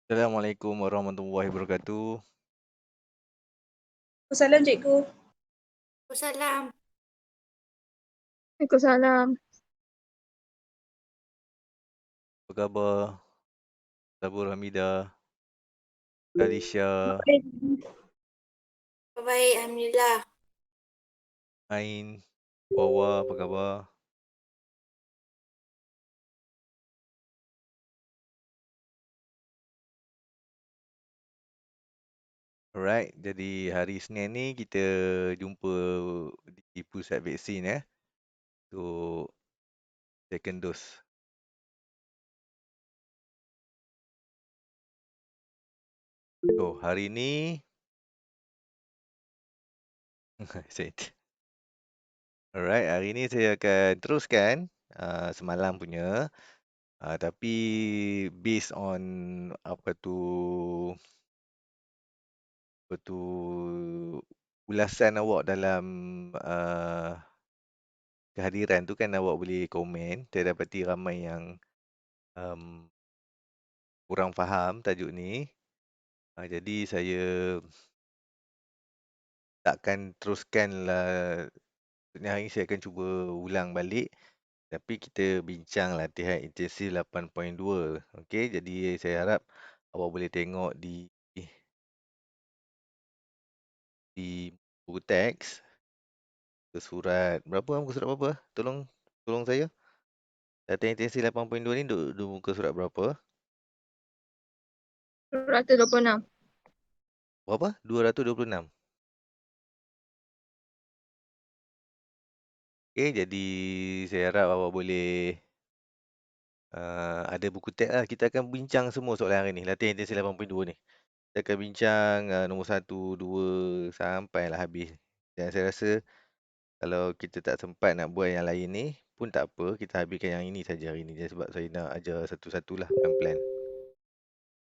Assalamualaikum warahmatullahi wabarakatuh. Salam cikgu. Salam. Waalaikumsalam. Apa khabar? Sabur Hamidah, Alisha, Baik. Baik, Alhamdulillah. Ain, Wawa, apa khabar? Alright, jadi hari Isnin ni kita jumpa di pusat vaksin untuk second dose. So, hari ni Alright, hari ni saya akan teruskan semalam punya, tapi based on apa tu ulasan awak dalam kehadiran tu kan, awak boleh komen. Saya dapati ramai yang kurang faham tajuk ni. Jadi saya takkan teruskan lah. Hari ni saya akan cuba ulang balik. Tapi kita bincang latihan intensif 8.2. Okey, jadi saya harap awak boleh tengok di buku teks ke surat berapa? Muka surat berapa? Tolong saya. Latihan intensif 8.2 ni duduk muka surat berapa? 226. Berapa? 226. Okey, jadi saya harap awak boleh ada buku teks lah. Kita akan bincang semua soalan hari ni. Latihan intensif 8.2 ni. Kita akan bincang nombor 1, 2 sampailah habis. Dan saya rasa kalau kita tak sempat nak buat yang lain ni pun tak apa. Kita habiskan yang ini saja hari ni. Sebab saya nak ajar satu-satulah pelan-pelan.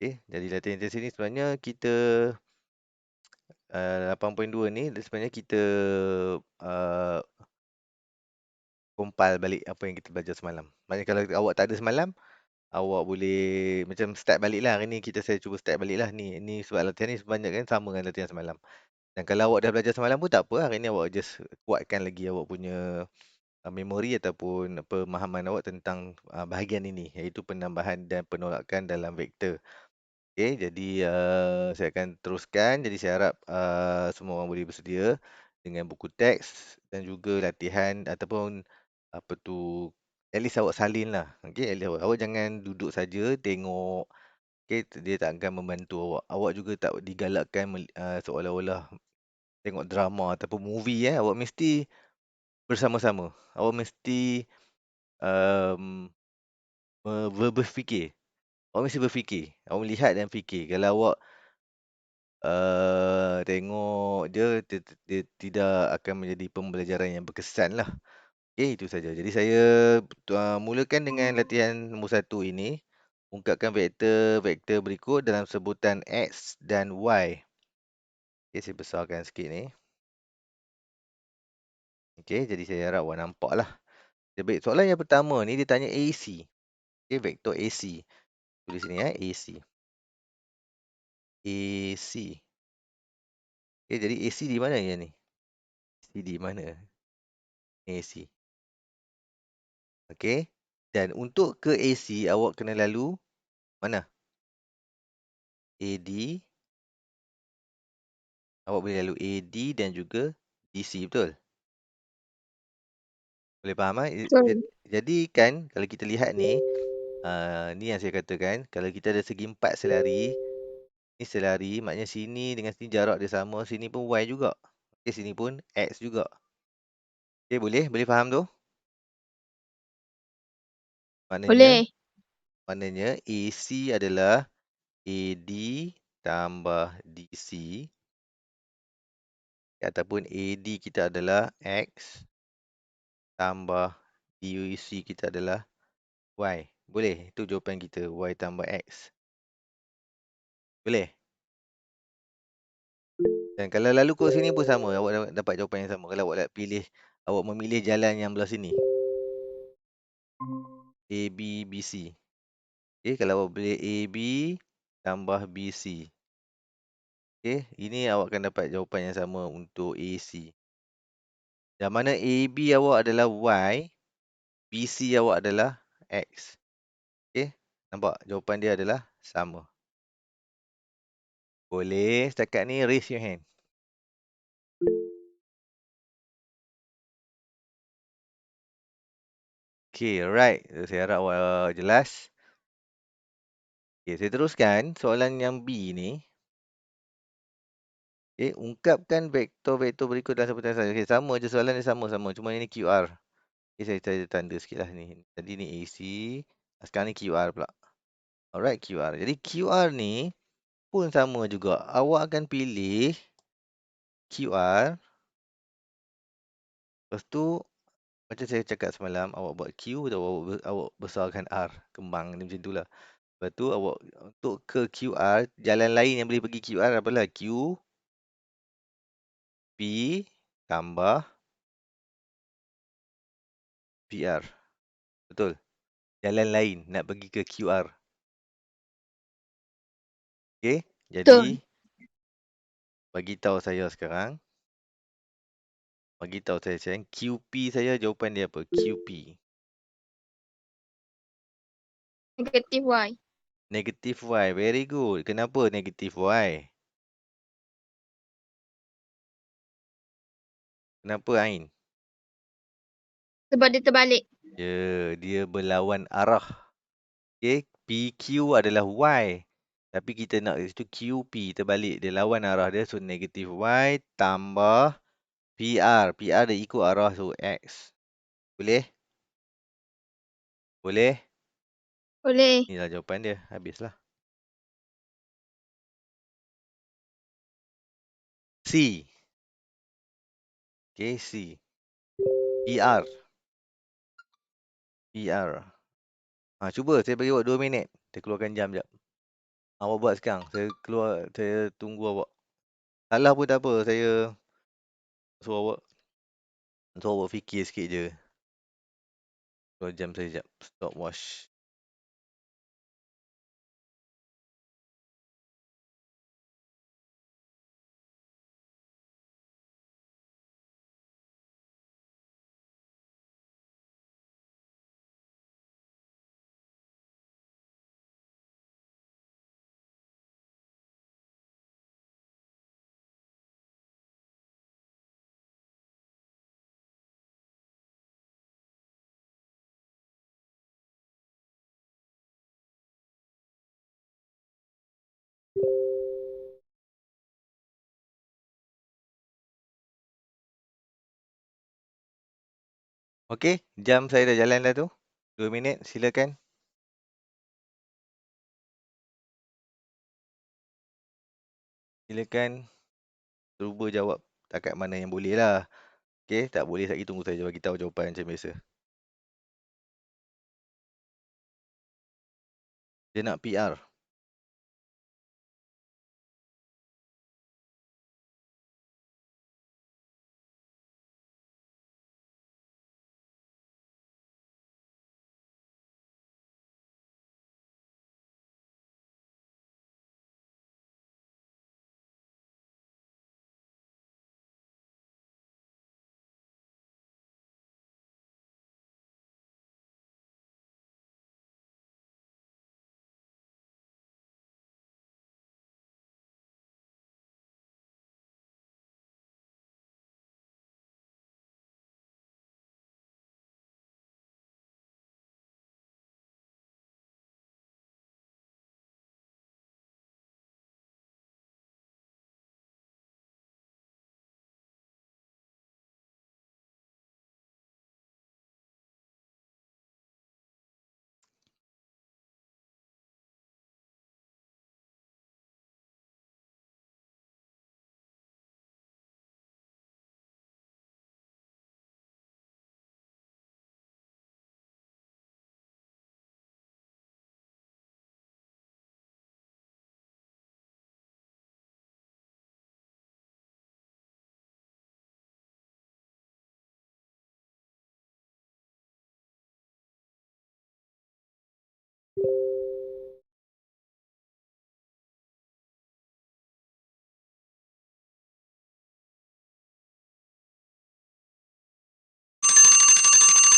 Okey, jadi latihan intensif ni sebenarnya kita 8.2 ni sebenarnya kita compile balik apa yang kita belajar semalam. Maksudnya kalau awak tak ada semalam, awak boleh macam start balik lah. Hari ni saya cuba start balik lah. Ni sebab latihan ni sebanyak kan sama dengan latihan semalam. Dan kalau awak dah belajar semalam pun tak apa. Hari ni awak just kuatkan lagi awak punya memori ataupun pemahaman awak tentang bahagian ini, iaitu penambahan dan penolakan dalam vektor. Okey, jadi saya akan teruskan. Jadi saya harap semua orang boleh bersedia dengan buku teks dan juga latihan ataupun apa tu, at least awak salin lah. Okey, at least awak jangan duduk saja tengok. Okey, dia tak akan membantu awak. Awak juga tak digalakkan seolah-olah tengok drama ataupun movie Awak mesti bersama-sama. Awak mesti um, berfikir. Awak mesti berfikir. Awak melihat dan fikir. Kalau awak tengok dia tidak akan menjadi pembelajaran yang berkesan lah. Okey, itu saja. Jadi saya mulakan dengan latihan nombor 1 ini. Ungkapkan vektor berikut dalam sebutan X dan Y. Okey, saya besarkan sikit ni. Okey, jadi saya harap awak nampak lah. Baik, soalan yang pertama ni dia tanya AC. Okey, vektor AC. Tulis sini AC. AC. Okey, jadi AC di mana ya ni? AC di mana? AC. Okey. Dan untuk ke AC, awak kena lalu mana? AD. Awak boleh lalu AD dan juga DC, betul? Boleh faham? Betul. Jadi kan, kalau kita lihat ni, ni yang saya katakan, kalau kita ada segi 4 selari, ni selari, maknanya sini dengan sini jarak dia sama, sini pun Y juga. Okey, sini pun X juga. Okey, boleh? Boleh faham tu? Boleh. Maknanya AC adalah AD tambah DC ataupun AD kita adalah X tambah DUC kita adalah Y. Boleh? Itu jawapan kita, Y tambah X. Boleh? Dan kalau lalu ke sini pun sama, awak dapat jawapan yang sama. Kalau awak memilih jalan yang belah sini. A, B, B, C. Okay, kalau awak pilih A, B, tambah BC. Okey, ini awak akan dapat jawapan yang sama untuk AC. Yang mana AB awak adalah Y, BC awak adalah X. Okey, nampak jawapan dia adalah sama. Boleh setakat ni raise your hand. Okey, alright. Saya harap awak jelas. Okey, saya teruskan soalan yang B ni. Okey, ungkapkan vektor-vektor berikut dalam sebutan saja. Okey, sama je soalan dia sama-sama. Cuma ini QR. Okey, saya tanda sikitlah ni. Tadi ni AC, sekarang ni QR pula. Alright, QR. Jadi QR ni pun sama juga. Awak akan pilih QR. Lepas tu, macam saya cakap semalam, awak buat Q dan awak besarkan R. Kembang ni macam tu lah. Lepas tu, awak untuk ke QR, jalan lain yang boleh pergi QR apalah? Q, P, tambah PR. Betul? Jalan lain nak pergi ke QR. Okey? Betul. Jadi, bagi tahu saya sekarang. Bagi tahu saya sekarang. QP saya jawapan dia apa? QP. Negatif Y. Negatif Y. Very good. Kenapa negatif Y? Kenapa Ain? Sebab dia terbalik. Ya, dia berlawan arah. Okey, PQ adalah Y. Tapi kita nak itu QP terbalik. Dia lawan arah dia. So, negatif Y tambah PR. PR dia ikut arah. So, X. Boleh? Boleh? Boleh. Inilah jawapan dia. Habislah. C. Okey, C. PR. PR. Cuba saya bagi awak 2 minit. Saya keluarkan jam jap. Awak buat sekarang. Saya tunggu awak. Salah pun tak apa. Suruh awak fikir sikit je. 2 jam saya jap. Stopwatch. Okey, jam saya dah jalan dah tu. 2 minit, silakan. Silakan cuba jawab takat mana yang boleh lah. Okey, tak boleh lagi tunggu saya bagi tahu jawapan macam biasa. Dia nak PR.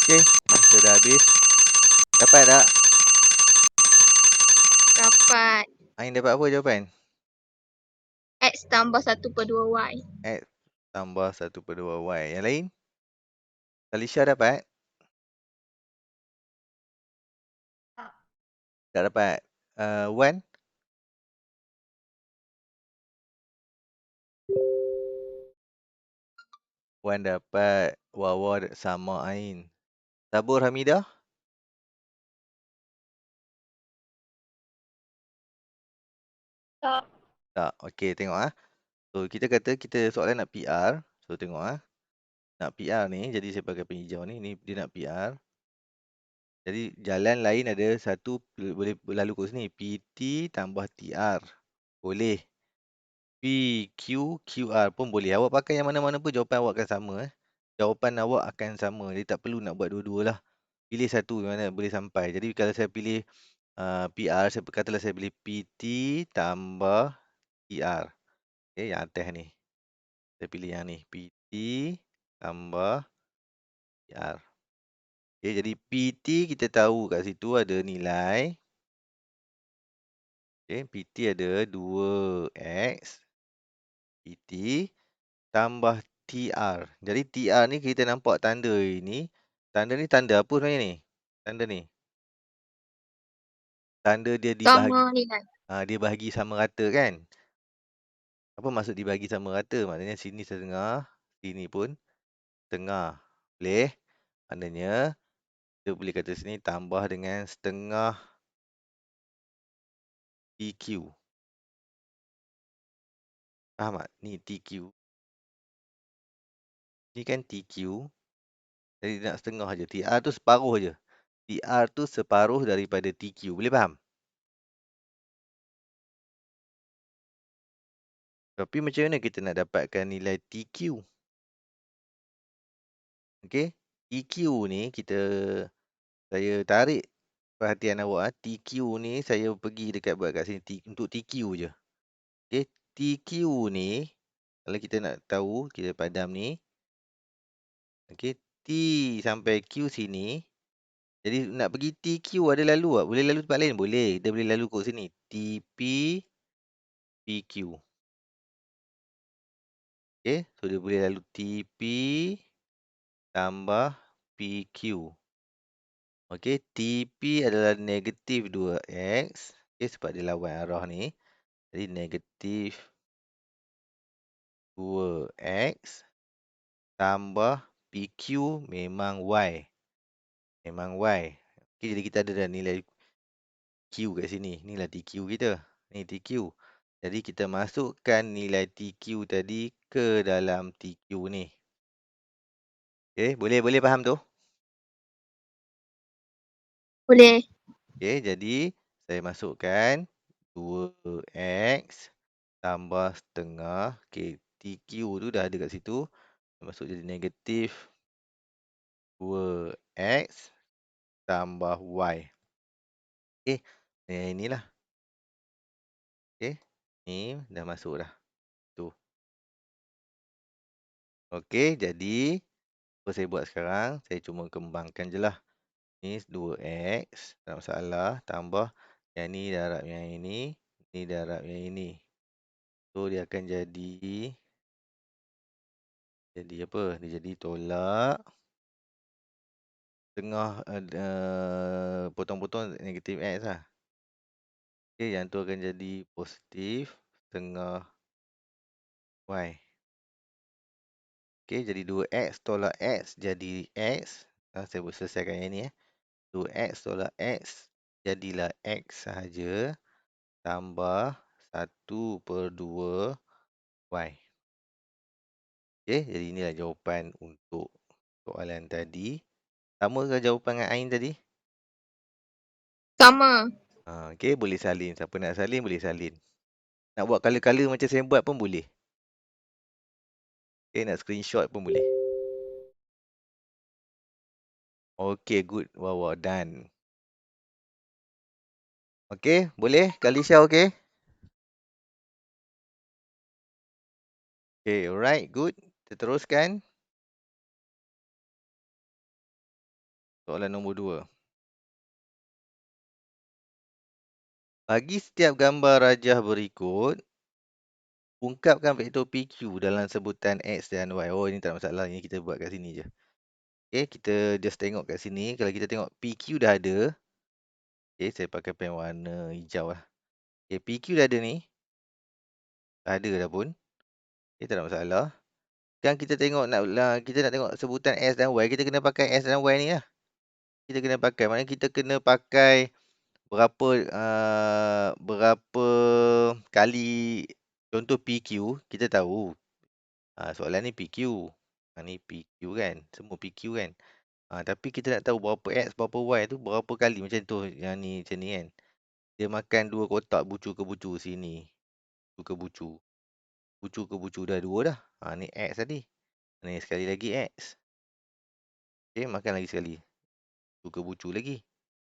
Okey, masa dah habis. Dapat tak? Dapat. Ain dapat apa jawapan? X tambah 1/2 Y. X tambah 1/2 Y. Yang lain? Alisha dapat? Tak dapat. Wan? Wan dapat. Wawa sama Ain. Sabur Hamidah? Tak. Tak. Okey, tengok ah. So, kita kata kita soalan nak PR. So, tengok ah. Nak PR ni, jadi saya pakai pen hijau ni. Ni dia nak PR. Jadi, jalan lain ada satu boleh lalu kat sini. PT tambah TR. Boleh. PQ, QR pun boleh. Awak pakai yang mana-mana pun jawapan awak akan sama. Jawapan awak akan sama. Jadi, tak perlu nak buat dua-dua lah. Pilih satu yang mana boleh sampai. Jadi, kalau saya pilih PR, katalah saya pilih PT tambah TR. Okay, yang atas ni. Saya pilih yang ni. PT tambah TR. Okay, jadi PT kita tahu kat situ ada nilai. Okay, PT ada 2X. PT tambah TR. Jadi TR ni kita nampak tanda ini. Tanda ni tanda apa sebenarnya ni? Tanda ni. Tanda dia dibahagi. Sama nilai. Dia bahagi sama rata kan? Apa maksud dibagi sama rata? Maknanya sini setengah, sini pun setengah. Boleh? Maknanya kita boleh kata sini tambah dengan setengah TQ. Faham tak? Ni TQ. Ni kan TQ. Jadi nak setengah je. TR tu separuh je. TR tu separuh daripada TQ. Boleh faham? Tapi macam mana kita nak dapatkan nilai TQ? Okey. TQ ni saya tarik perhatian awak. TQ ni saya pergi dekat buat kat sini. Untuk TQ je. Okey. TQ ni, kalau kita nak tahu, kita padam ni. Okey. T sampai Q sini. Jadi nak pergi TQ ada lalu tak? Boleh lalu tempat lain? Boleh. Dia boleh lalu kat sini. TP, PQ. Okey. So dia boleh lalu TP tambah PQ. Okey. TP adalah negatif 2X. Okey. Sebab dia lawan arah ni. Jadi negatif 2X tambah PQ memang Y. Memang Y. Okey. Jadi kita ada dah nilai Q kat sini. Inilah TQ kita. Ni TQ. Jadi kita masukkan nilai TQ tadi ke dalam TQ ni. Okey, boleh faham tu? Boleh. Okey, jadi saya masukkan 2X tambah setengah. Okey, TQ tu dah ada kat situ. Masuk jadi negatif 2X tambah Y. Okey, inilah. Okey, ni dah masuk dah. Tu. Okey, jadi apa saya buat sekarang? Saya cuma kembangkan je lah. Ni 2X, tak masalah. Tambah yang ni darab yang ini. Ni darab yang ini. So, dia akan jadi apa? Dia jadi tolak tengah potong-potong negatif X lah. Okay, yang tu akan jadi positif tengah Y. Okay, jadi 2X tolak X jadi X. Saya boleh selesaikan yang ni. 2X tolak X jadilah X sahaja. Tambah 1/2 Y. Okay, jadi inilah jawapan untuk soalan tadi. Sama ke jawapan dengan Ain tadi? Sama. Okay, boleh salin. Siapa nak salin, boleh salin. Nak buat color-color macam saya buat pun boleh. Okay, nak screenshot pun boleh. Okay, good. Wow, done. Okay, boleh? Kalisha okay? Okay, alright, good. Kita teruskan. Soalan nombor 2. Bagi setiap gambar rajah berikut, ungkapkan vektor PQ dalam sebutan X dan Y. Oh, ini tak ada masalah. Ini kita buat kat sini je. Okay, kita just tengok kat sini. Kalau kita tengok PQ dah ada. Okay, saya pakai pen warna hijau lah. Okay, PQ dah ada ni. Dah ada dah pun. Okay, tak ada masalah. Sekarang kita nak tengok sebutan S dan Y. Kita kena pakai S dan Y ni lah. Kita kena pakai. Maknanya kita kena pakai berapa kali contoh PQ. Kita tahu. Soalan ni PQ. Ni PQ kan. Semua PQ kan. Tapi kita nak tahu berapa X, berapa Y tu berapa kali. Macam tu yang ni macam ni kan. Dia makan 2 kotak bucu ke bucu sini. Bucu ke bucu. Bucu ke bucu dah 2 dah. Ni X tadi. Ni sekali lagi X. Okay, makan lagi sekali. Bucu ke bucu lagi.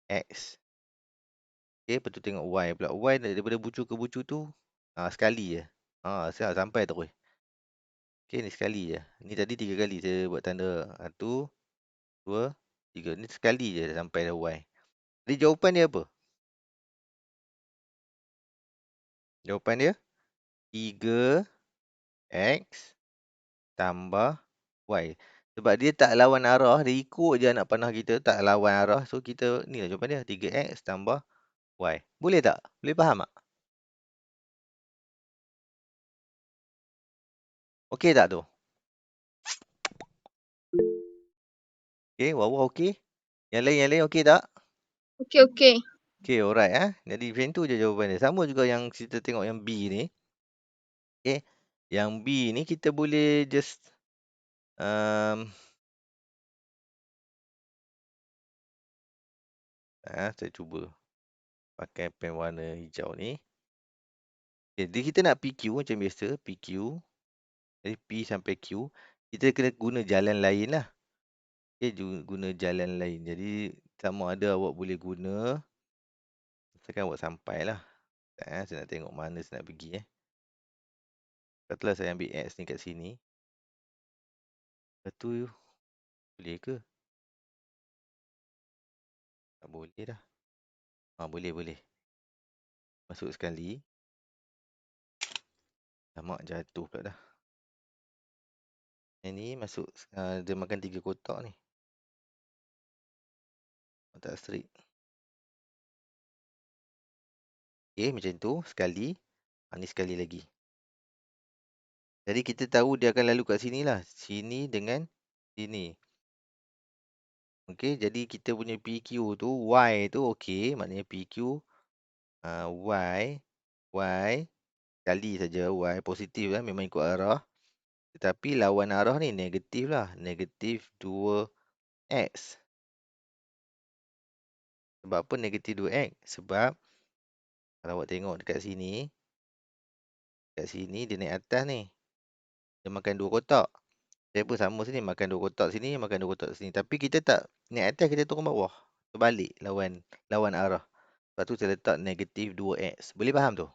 X. Okay, lepas tu tengok Y pula. Y daripada bucu ke bucu tu sekali je. Sampai terus. Okay, ni sekali je. Ni tadi 3 kali saya buat tanda. 1, 2, 3. Ni sekali je dah sampai dah Y. Jadi jawapan dia apa? Jawapan dia 3X tambah Y. Sebab dia tak lawan arah. Dia ikut je anak panah kita. Tak lawan arah. So kita ni lah jawapan dia. 3X tambah Y. Boleh tak? Boleh faham tak? Okey tak tu? Okey, Wawa okey? Yang lain okey tak? Okey. Okey, alright. Jadi macam tu je jawapan dia. Sama juga yang kita tengok yang B ni. Okey. Yang B ni kita boleh just saya cuba pakai pen warna hijau ni. Okay, jadi kita nak PQ macam biasa. PQ. Jadi P sampai Q. Kita kena guna jalan lain lah. Okay, guna jalan lain. Jadi sama ada awak boleh guna. Sekarang awak sampai lah. Saya nak tengok mana saya nak pergi. Katalah saya ambil X ni kat sini. Lepas tu boleh ke? Tak boleh dah. Boleh. Masuk sekali. Lama jatuh pula dah. Yang ni masuk. Dia makan 3 kotak ni. Tak straight. Okay, macam tu. Sekali. Ni sekali lagi. Jadi kita tahu dia akan lalu kat sini lah. Sini dengan sini. Okey, jadi kita punya PQ tu, Y tu okey. Maknanya PQ, Y, sekali saja. Y positif lah, memang ikut arah. Tetapi lawan arah ni negatif lah. Negatif 2X. Sebab apa negatif 2X? Sebab kalau awak tengok dekat sini. Dekat sini dia naik atas ni. Dia makan 2 kotak. Saya pun sama sini. Makan 2 kotak sini, makan 2 kotak sini. Tapi kita tak naik atas, kita turun bawah. Terbalik lawan arah. Lepas tu saya letak negatif 2X. Boleh faham tu?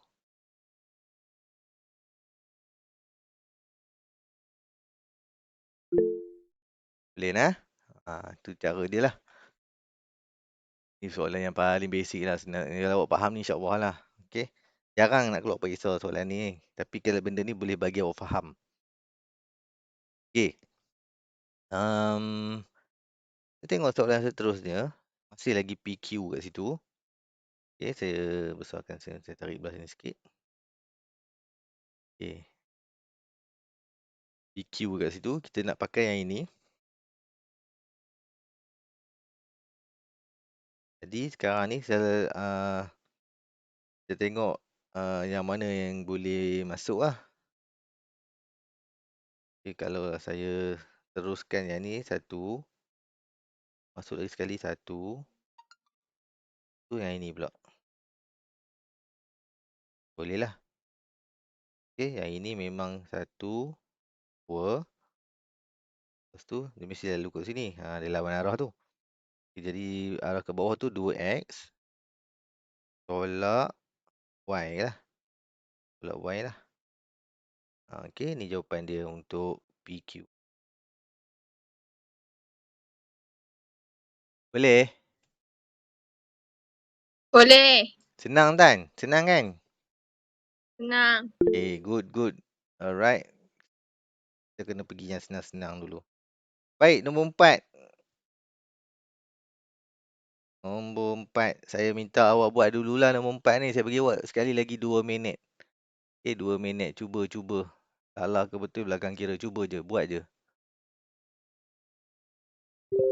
Boleh nah? Tu cara dia lah. Ni soalan yang paling basic lah. Kalau awak faham ni insyaAllah lah. Okay. Jarang nak keluar perisau soalan ni. Tapi kalau benda ni boleh bagi awak faham. Okay. Kita tengok soalan seterusnya. Masih lagi PQ kat situ. Okay, saya besarkan. Saya tarik belah sini sikit. Okay. PQ kat situ. Kita nak pakai yang ini. Jadi sekarang ni saya tengok yang mana yang boleh masuk lah. Okay, kalau saya teruskan yang ni satu. Masuk lagi sekali satu. Tu yang ini pula. Boleh lah. Okay, yang ini memang satu. Dua. Lepas tu dia mesti lalu kat sini. Dia lawan arah tu. Okay, jadi arah ke bawah tu 2X. Tolak Y lah. Tolak Y lah. Okay, ni jawapan dia untuk PQ. Boleh? Boleh. Senang kan? Senang kan? Senang. Okay, good. Alright. Kita kena pergi yang senang-senang dulu. Baik, nombor 4. Nombor 4. Saya minta awak buat dululah nombor 4 ni. Saya bagi awak sekali lagi 2 minit. 2 minit. Cuba. Salah ke betul belakang kira. Cuba je. Buat je.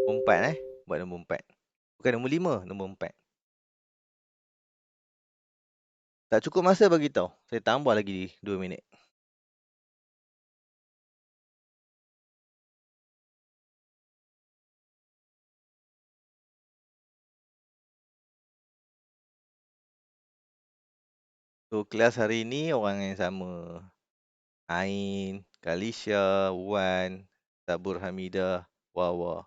Nombor 4 Buat nombor 4. Bukan nombor 5. Nombor 4. Tak cukup masa bagi tahu. Saya tambah lagi 2 minit. So, kelas hari ni orang yang sama. Ain, Kalisha, Wan, Sabur Hamidah, Wawa.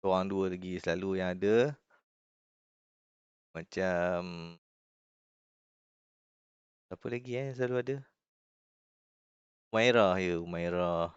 Orang dua lagi selalu yang ada. Macam... Apa lagi yang selalu ada? Umairah ya, Umairah.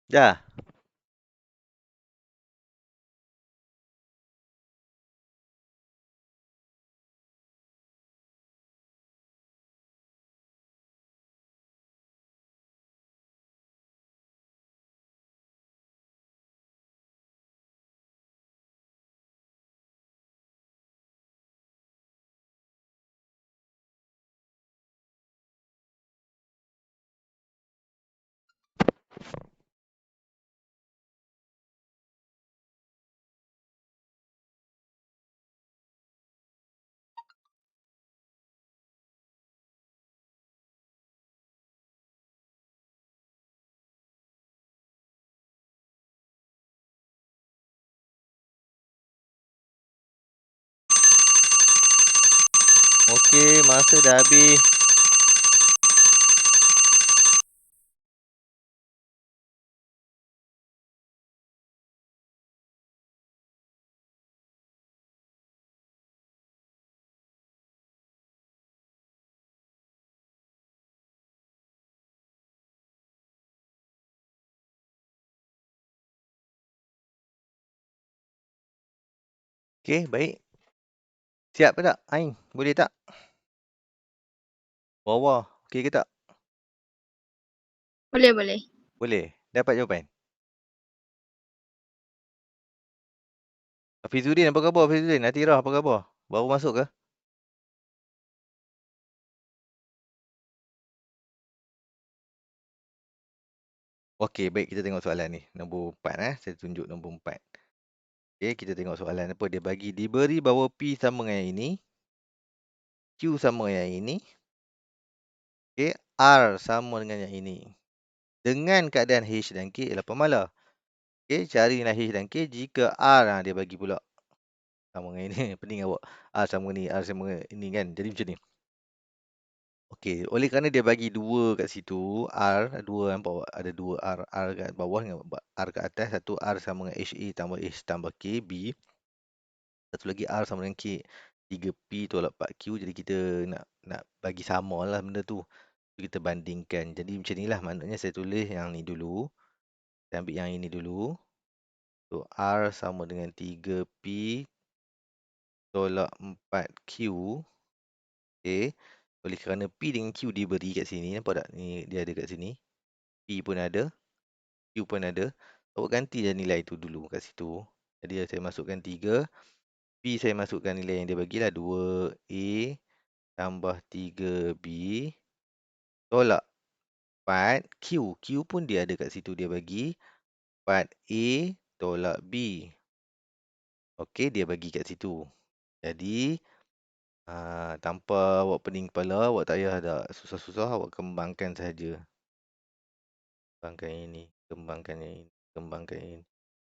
Dah. Okey, masa dah habis. Okey, baik. Siap ke tak? Ain, boleh tak? Wawa, okey ke tak? Boleh. Boleh. Dapat jawapan? Hafizuddin apa khabar? Hafizuddin, Atirah apa khabar? Baru masuk ke? Okey, baik, kita tengok soalan ni. Nombor 4 Saya tunjuk nombor 4. Okey, kita tengok soalan apa dia bagi. Diberi bahawa P sama dengan yang ini. Q sama dengan yang ini. Okey, R sama dengan yang ini. Dengan keadaan H dan K ialah pemalar. Okey, carilah H dan K jika R dia bagi pula. Sama dengan ini. Pening awak. R sama ni, R sama ini kan. Jadi macam ni. Okey, oleh kerana dia bagi dua kat situ, R, dua nampak awak? Ada dua R. R kat bawah dengan R kat atas. Satu R sama dengan HA tambah H tambah K, B. Satu lagi R sama dengan K. 3P tolak 4Q. Jadi kita nak bagi sama lah benda tu. Kita bandingkan. Jadi macam ni lah. Maknanya saya tulis yang ni dulu. Saya ambil yang ini dulu. So, R sama dengan 3P tolak 4Q. Okay. Oleh kerana P dengan Q diberi kat sini. Nampak tak? Ni dia ada kat sini. P pun ada. Q pun ada. Awak ganti je nilai tu dulu kat situ. Jadi saya masukkan 3. P saya masukkan nilai yang dia bagilah 2A tambah 3B tolak 4Q. Q pun dia ada kat situ dia bagi 4A tolak B. Okey, dia bagi kat situ. Jadi tanpa awak pening kepala, awak tak payah dah susah-susah, awak kembangkan saja. Kembangkan ini, kembangkan ini, kembangkan ini.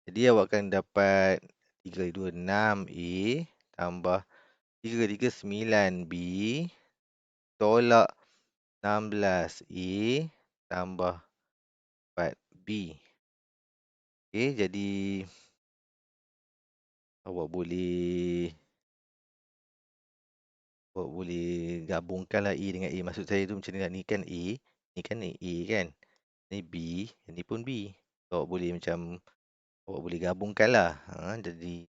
Jadi awak akan dapat 3 kali 2, 6A tambah 3 kali 3, 9B tolak 16A tambah 4B. Okey, jadi awak boleh gabungkanlah A dengan A. Maksud saya tu macam ni lah. Ni kan A, ni kan A kan. Ni B, ni pun B. Awak boleh gabungkanlah. Jadi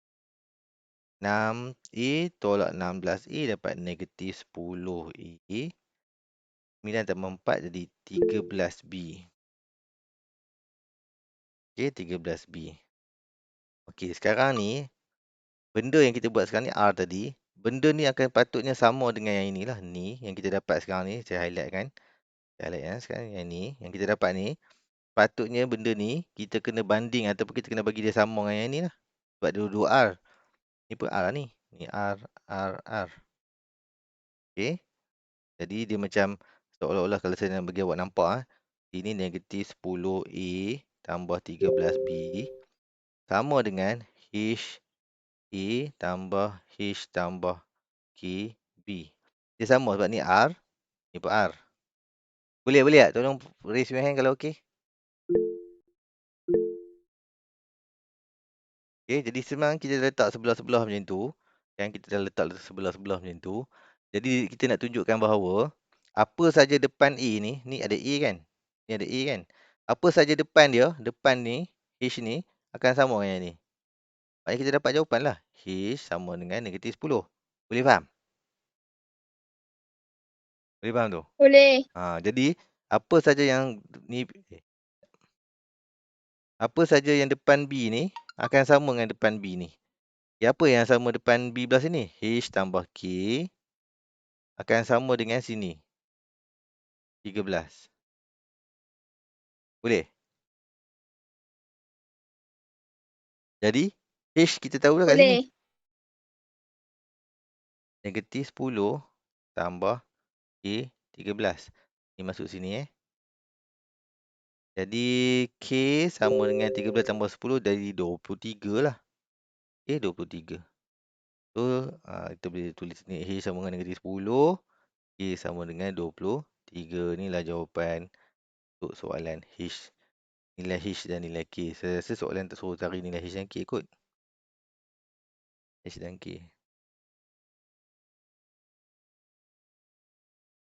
6A tolak 16A dapat negatif 10A. 9 tambah 4 jadi 13B. Okey, 13B. Okey, sekarang ni benda yang kita buat sekarang ni R tadi, benda ni akan patutnya sama dengan yang inilah. Ni yang kita dapat sekarang ni, saya highlight kan. Saya highlight kan sekarang yang ni, yang kita dapat ni. Patutnya benda ni kita kena banding ataupun kita kena bagi dia sama dengan yang ni lah. Sebab dia dua R. Ni pun R lah ni. Ni R, R, R. Okey. Jadi dia macam seolah-olah kalau saya nak bagi awak nampak ini negatif 10A tambah 13B sama dengan H A tambah H tambah K B. Dia sama sebab ni R, ni pun R. Boleh tak? Tolong raise your hand kalau okey. Okey, jadi sebenarnya kita letak sebelah-sebelah macam tu. Kan kita dah letak sebelah-sebelah macam tu. Jadi kita nak tunjukkan bahawa apa saja depan A ni ada A kan? Ni ada A kan? Apa saja depan dia, depan ni, H ni akan sama dengan yang ni. Maknanya kita dapat jawapan lah. H sama dengan negatif 10. Boleh faham? Boleh faham tu? Boleh. Jadi apa saja yang ni apa saja yang depan B ni akan sama dengan depan B ni. Apa yang sama depan B belah sini? H tambah K akan sama dengan sini. 13. Boleh? Jadi H kita tahu dah kat sini. Boleh. Negatif 10 tambah K 13. Ni masuk sini Jadi K sama dengan 13 tambah 10 dari 23 lah. Okay, 23. So, kita boleh tulis ni H sama dengan negatif 10. K sama dengan 23. Inilah jawapan untuk soalan H. Nilai H dan nilai K. Saya rasa soalan tak suruh cari nilai H dan K kot. H dan K.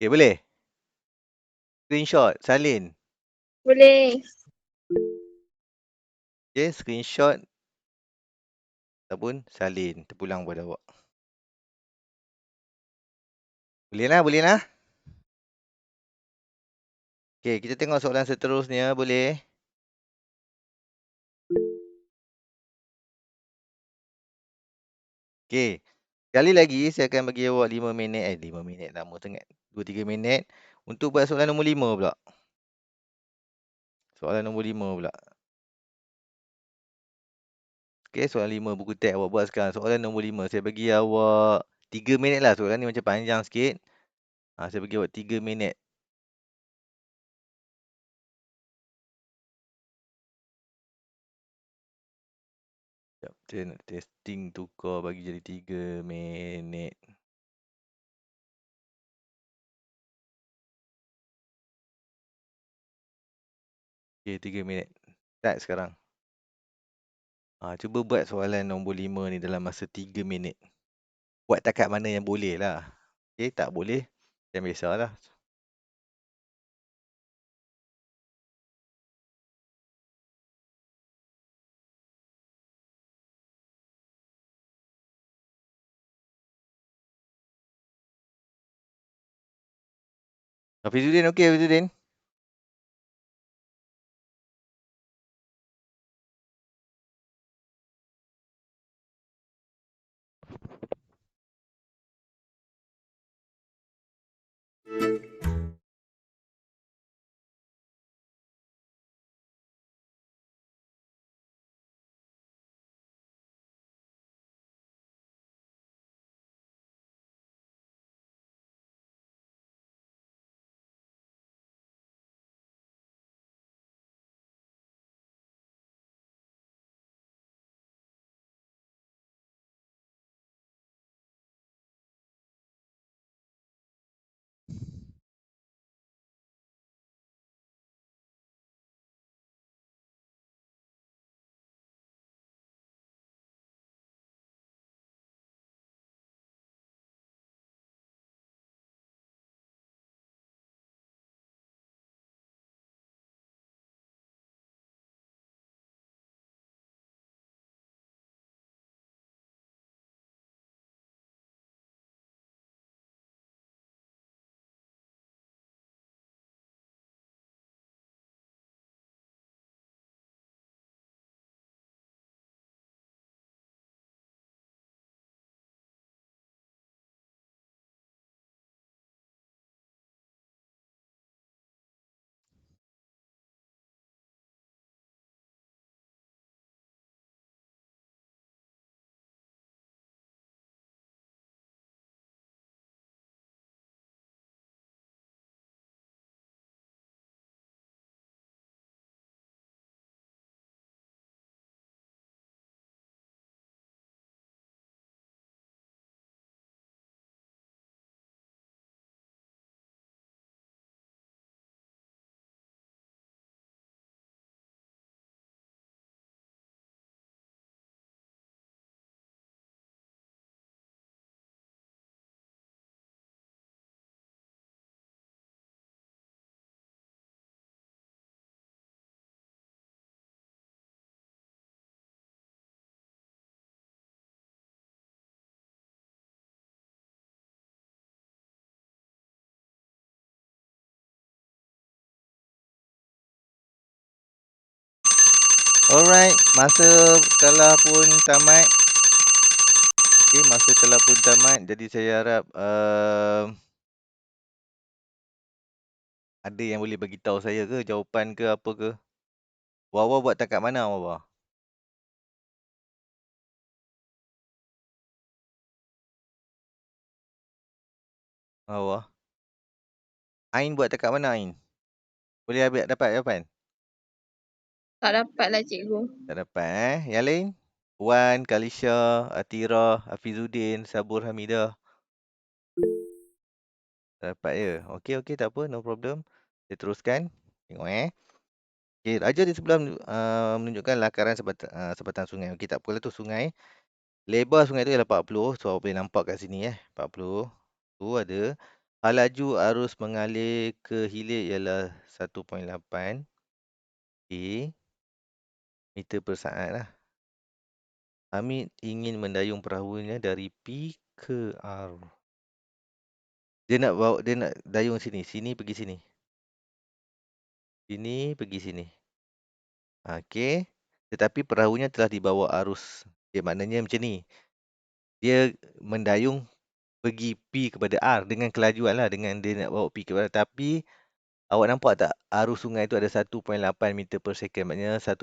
Okay, boleh? Screenshot, salin. Boleh. Okay, screenshot ataupun salin. Terpulang pada awak. Boleh lah. Okay, kita tengok soalan seterusnya. Boleh? Okay. Sekali lagi, saya akan bagi awak 5 minit. 5 minit lama sangat. 2-3 minit. Untuk buat soalan nombor 5 pula. Soalan nombor 5 pula. Okay, soalan 5 buku teks awak buat sekarang. Soalan nombor 5. Saya bagi awak 3 minit lah. Soalan ni macam panjang sikit. Saya bagi awak 3 minit. Sekejap, saya nak testing tukar bagi jadi 3 minit. Okay, 3 minit. Start sekarang. Cuba buat soalan nombor 5 ni dalam masa 3 minit. Buat takat mana yang boleh lah. Okay, tak boleh. Jangan biasalah. Hafizuddin okey, Hafizuddin? Alright, masa telah pun tamat. Okay, masa telah pun tamat. Jadi saya harap ada yang boleh bagi tahu saya ke jawapan ke apa ke. Wawa buat takat mana Wawa? Wawa. Ain buat takat mana Ain? Boleh dapat jawapan? Tak dapat lah cikgu. Tak dapat Yang lain? Wan, Kalisha, Atira, Hafizuddin, Sabur Hamidah. Tak dapat je. Okey, tak apa, no problem. Saya teruskan. Tengok Okey, raja di sebelah menunjukkan lakaran sebatang sungai. Okey, tak apa lah tu sungai. Lebar sungai tu ialah 40. So, awak boleh nampak kat sini 40. Tu ada. Hal laju arus mengalir ke hilir ialah 1.8 meter per saat lah. Hamid ingin mendayung perahunya dari P ke R. Dia nak dayung sini. Sini pergi sini. Sini pergi sini. Okey. Tetapi perahunya telah dibawa arus. Okay, maknanya macam ni. Dia mendayung pergi P kepada R dengan kelajuan lah. Dengan dia nak bawa P kepada R. Tapi awak nampak tak arus sungai tu ada 1.8 meter per second. Maknanya 1.8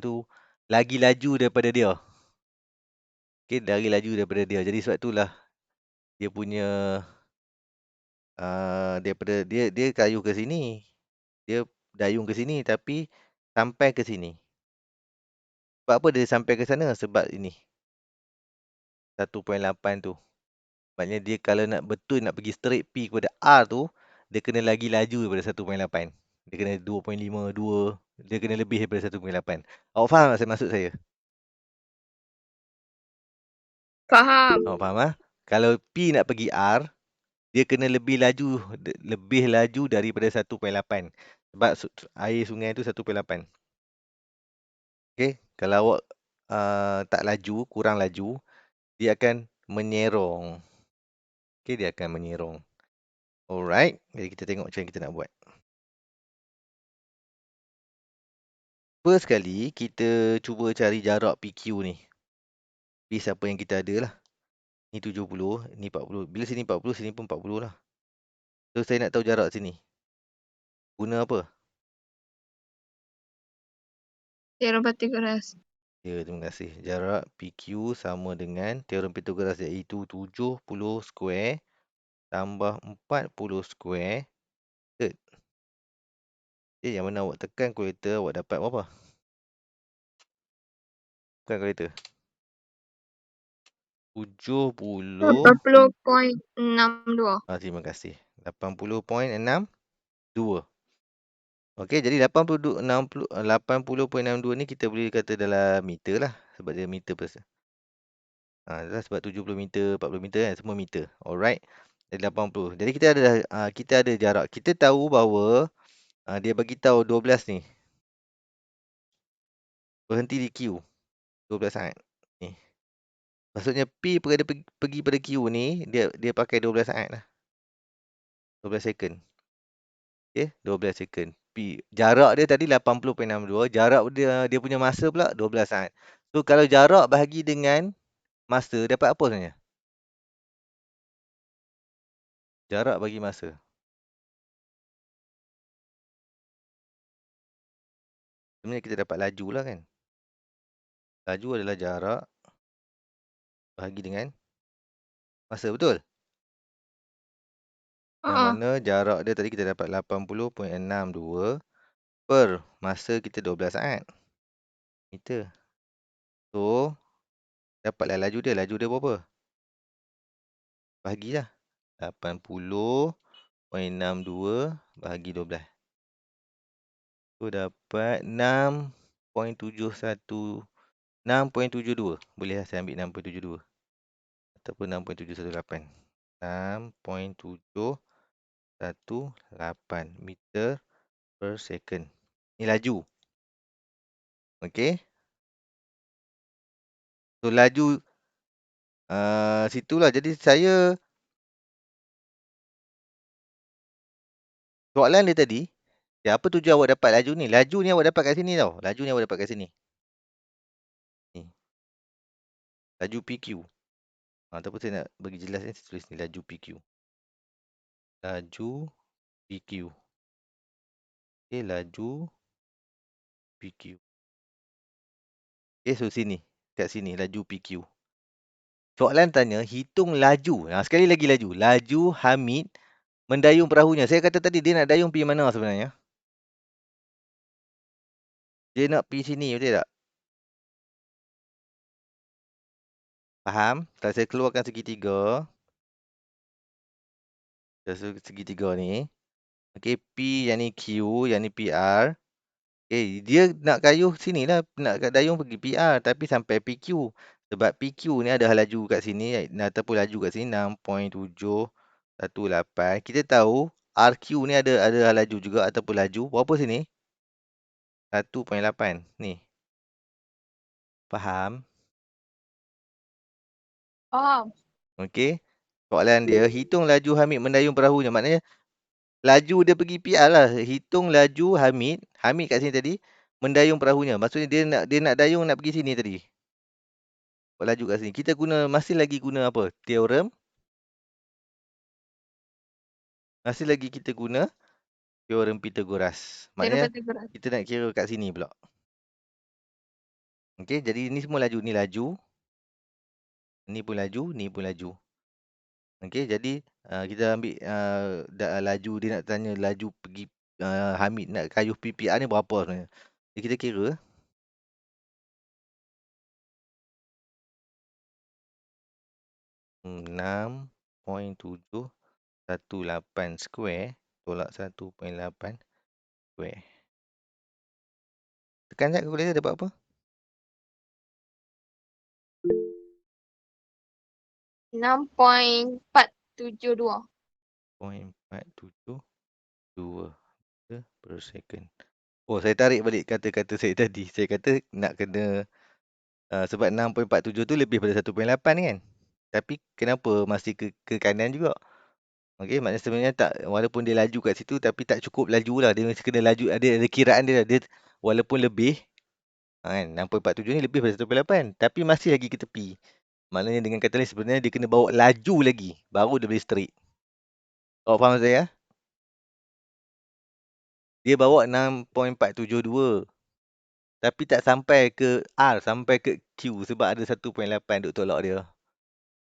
tu lagi laju daripada dia. Okay, lagi laju daripada dia. Jadi sebab itulah dia punya daripada dia kayu ke sini. Dia dayung ke sini tapi sampai ke sini. Sebab apa dia sampai ke sana? Sebab ini 1.8 tu. Maknanya dia kalau nak betul nak pergi straight P kepada R tu, dia kena lagi laju daripada 1.8. Dia kena 2.5, 2. Dia kena lebih daripada 1.8. Awak faham tak maksud saya? Faham. Awak faham Kalau P nak pergi R, dia kena lebih laju daripada 1.8. Sebab air sungai tu 1.8. Okey, kalau awak tak laju, kurang laju, dia akan menyerong. Okey, dia akan menyerong. Alright, jadi kita tengok macam mana kita nak buat. First sekali, kita cuba cari jarak PQ ni. Base apa yang kita ada lah. Ni 70, ni 40. Bila sini 40, sini pun 40 lah. So, saya nak tahu jarak sini. Guna apa? Teorem Pythagoras. Ya, terima kasih. Jarak PQ sama dengan teorem Pythagoras iaitu 70 square tambah 40 square. Third. Yang mana awak tekan kalkulator, awak dapat berapa? Tekan kalkulator. 70. 80.62. Terima kasih. 80.62. Okey, jadi 80.62 ni kita boleh kata dalam meter lah. Sebab dia meter per adalah sebab 70 meter, 40 meter kan, semua meter. Alright. Jadi 80. Jadi kita ada jarak. Kita tahu bahawa dia bagi tahu 12 ni. Berhenti di Q. 12 saat. Ni. Maksudnya P pergi pada Q ni, dia pakai 12 saat lah. 12 second. Okey, 12 second. Jarak dia tadi 80.62. Jarak dia punya masa pula 12 saat. So, kalau jarak bahagi dengan masa, dapat apa sebenarnya? Jarak bagi masa. Sebenarnya kita dapat laju lah kan. Laju adalah jarak bahagi dengan masa, betul? Yang mana jarak dia tadi kita dapat 80.62 per masa kita 12 saat. Meter. So, dapatlah laju dia. Laju dia berapa? Bahagilah. 80.62 bahagi 12. So, dapat 6.71. 6.72. Boleh lah saya ambil 6.72. Ataupun 6.718. 6.718 meter per second. Ni laju. Okey. So, laju situlah. Jadi, soalan dia tadi, apa tujuan awak dapat laju ni? Laju ni awak dapat kat sini tau. Laju ni awak dapat kat sini. Laju PQ. Ataupun saya nak bagi jelas ni, saya tulis ni laju PQ. Laju PQ. Okey, laju PQ. Okey, so sini. Kat sini, laju PQ. Soalan tanya, hitung laju. Sekali lagi laju. Laju Hamid mendayung perahunya. Saya kata tadi, dia nak dayung pergi mana sebenarnya? Dia nak pergi sini, betul tak? Faham? Kalau saya keluarkan segitiga. Segitiga ni. Okey, P yang ni Q, yang ni PR. Dia nak kayuh sini lah. Nak kat dayung pergi PR. Tapi sampai PQ. Sebab PQ ni ada laju kat sini. Ataupun laju kat sini 6.718. Kita tahu RQ ni ada laju juga. Ataupun laju. Berapa sini? 1.8. Ni. Faham? Faham. Okey. Soalan dia, hitung laju Hamid mendayung perahunya. Maknanya, laju dia pergi PR lah. Hitung laju Hamid. Hamid kat sini tadi. Mendayung perahunya. Maksudnya dia nak dayung nak pergi sini tadi. Laju kat sini. Kita masih lagi guna apa? Teorem. Masih lagi kita guna teorem Pythagoras. Teorem Maknanya, Pythagoras. kita nak kira kat sini pula. Okey, jadi ni semua laju. Ni laju. Ni pun laju. Ni pun laju. Okey, jadi kita ambil laju. Dia nak tanya laju pergi Hamid nak kayuh PPR ni berapa sebenarnya. Jadi kita kira. 6.718 square tolak 1.8 square. Tekan sekejap kalkulator dapat apa? 6.472. 0.472 meter per second. Oh, saya tarik balik kata-kata saya tadi. Saya kata nak kena sebab 6.47 tu lebih pada 1.8 kan. Tapi kenapa masih ke kanan juga? Okey, maknanya sebenarnya tak, walaupun dia laju kat situ tapi tak cukup laju lah. Dia mesti kena laju, ada kiraan dia. Dia walaupun lebih, kan, 6.47 ni lebih pada 1.8 tapi masih lagi ke tepi. Maknanya dengan kata lain sebenarnya dia kena bawa laju lagi baru dia boleh straight. Awak faham saya? Dia bawa 6.472 tapi tak sampai ke R, sampai ke Q sebab ada 1.8 duk tolak dia.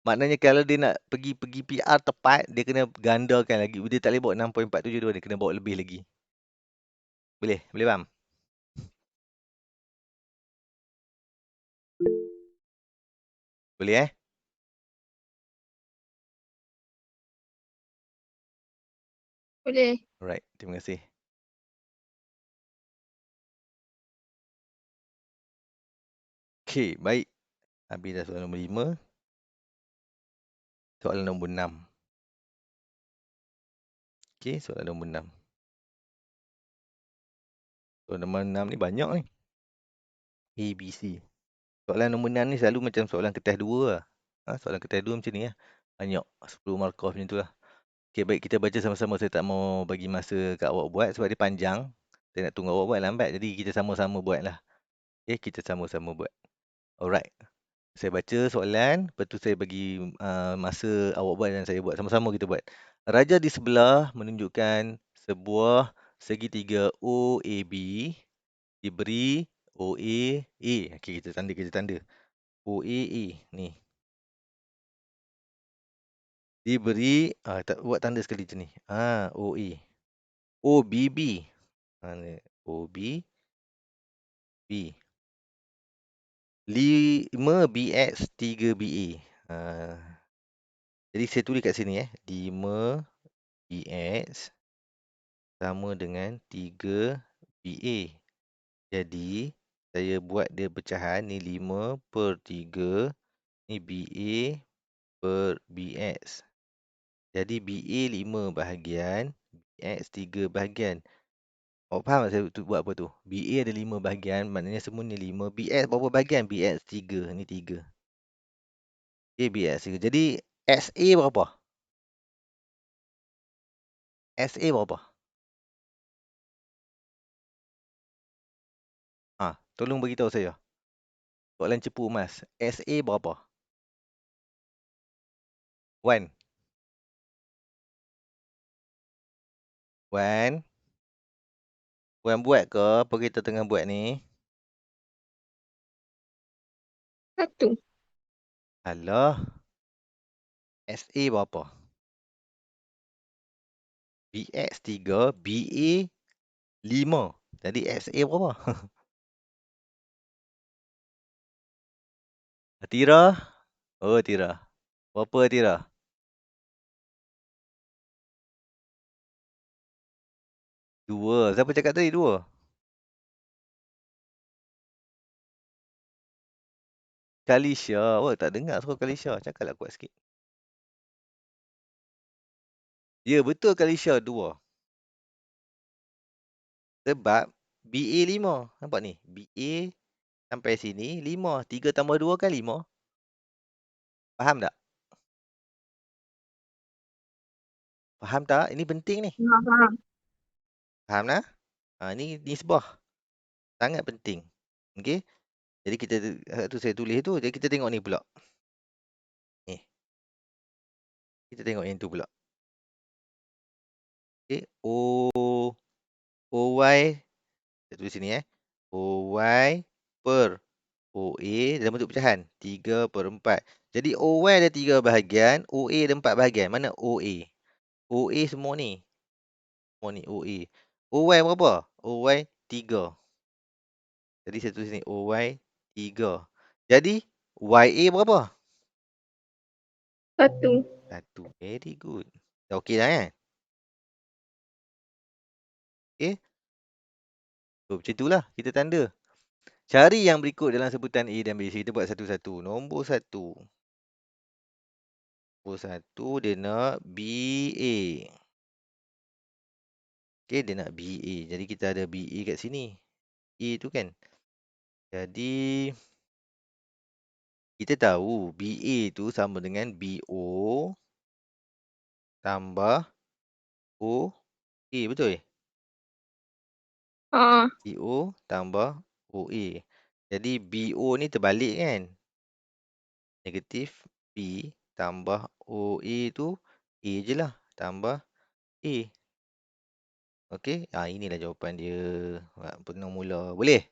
Maknanya kalau dia nak pergi PR tepat, dia kena gandakan lagi. Dia tak boleh bawa 6.472, dia kena bawa lebih lagi. Boleh? Boleh faham? Boleh Boleh. Alright, terima kasih. Okey, baik. Habis dah soalan nombor 5. Soalan nombor 6. Okey, soalan nombor 6. Soalan nombor 6 ni banyak ni. A, B, C. Soalan nombor 6 ni selalu macam soalan kertas 2 lah. Soalan kertas 2 macam ni lah. Banyak. 10 markah macam tu lah. Okey, baik, kita baca sama-sama. Saya tak mau bagi masa kat awak buat sebab dia panjang. Saya nak tunggu awak buat lambat. Jadi kita sama-sama buat lah. Okey, kita sama-sama buat. Alright. Saya baca soalan, lepas tu saya bagi masa awak buat dan saya buat. Sama-sama kita buat. Raja di sebelah menunjukkan sebuah segitiga OAB diberi OAA. Okey, kita tanda. OAA ni. Diberi, buat tanda sekali macam ni. OA. OBB. Ni, OBB. 5BX 3BA. Jadi saya tulis kat sini 5BX sama dengan 3BA. Jadi saya buat dia pecahan ni 5/3 ni BA per BX. Jadi BA 5 bahagian, BX 3 bahagian. Awak faham tak saya buat apa tu? BA ada 5 bahagian, maknanya semua ni 5. BX berapa bahagian? BX 3. Ni 3. Okay, BX 3. Jadi SA berapa? SA berapa? Tolong beritahu saya. Soalan cepu emas. SA berapa? Wan. Wan. Wan buat ke apa kita tengah buat ni? 1. Alah. SA berapa? BX 3, BA 5. Jadi SA berapa? Tira? Oh, Tira. Berapa Tira? 2. Siapa cakap tadi 2? Kalisha. Oh, tak dengar suara Kalisha. Cakaplah kuat sikit. Ya, betul Kalisha 2. Sebab BA 5. Nampak ni? BA sampai sini 5. 3 tambah 2 kan 5. Faham tak? Faham tak? Ini penting ni. Faham. Faham tak? Ni nisbah. Sangat penting. Okey? Jadi kita tu saya tulis tu. Jadi kita tengok ni pula. Ni. Kita tengok yang tu pula. Okey. OY. Saya tulis sini OY per OA dalam bentuk pecahan. 3/4. Jadi OY ada 3 bahagian. OA ada 4 bahagian. Mana OA? OA semua ni. Semua ni OA. OY berapa? OY 3. Jadi saya tulis ni OY 3. Jadi YA berapa? 1. 1. Very good. Dah okey dah kan? Okey. So, macam itulah kita tanda. Cari yang berikut dalam sebutan A dan B. Kita buat satu-satu. Nombor 1. Nombor 1 dia nak BA. Okey, dia nak BA. Jadi kita ada BA kat sini. A tu kan. Jadi kita tahu BA tu sama dengan BO tambah OA. Betul? Ha. BO tambah OA. Jadi BO ni terbalik kan? Negatif B tambah OA tu A je lah. Tambah A. Okey. Inilah jawapan dia. Penuh mula. Boleh?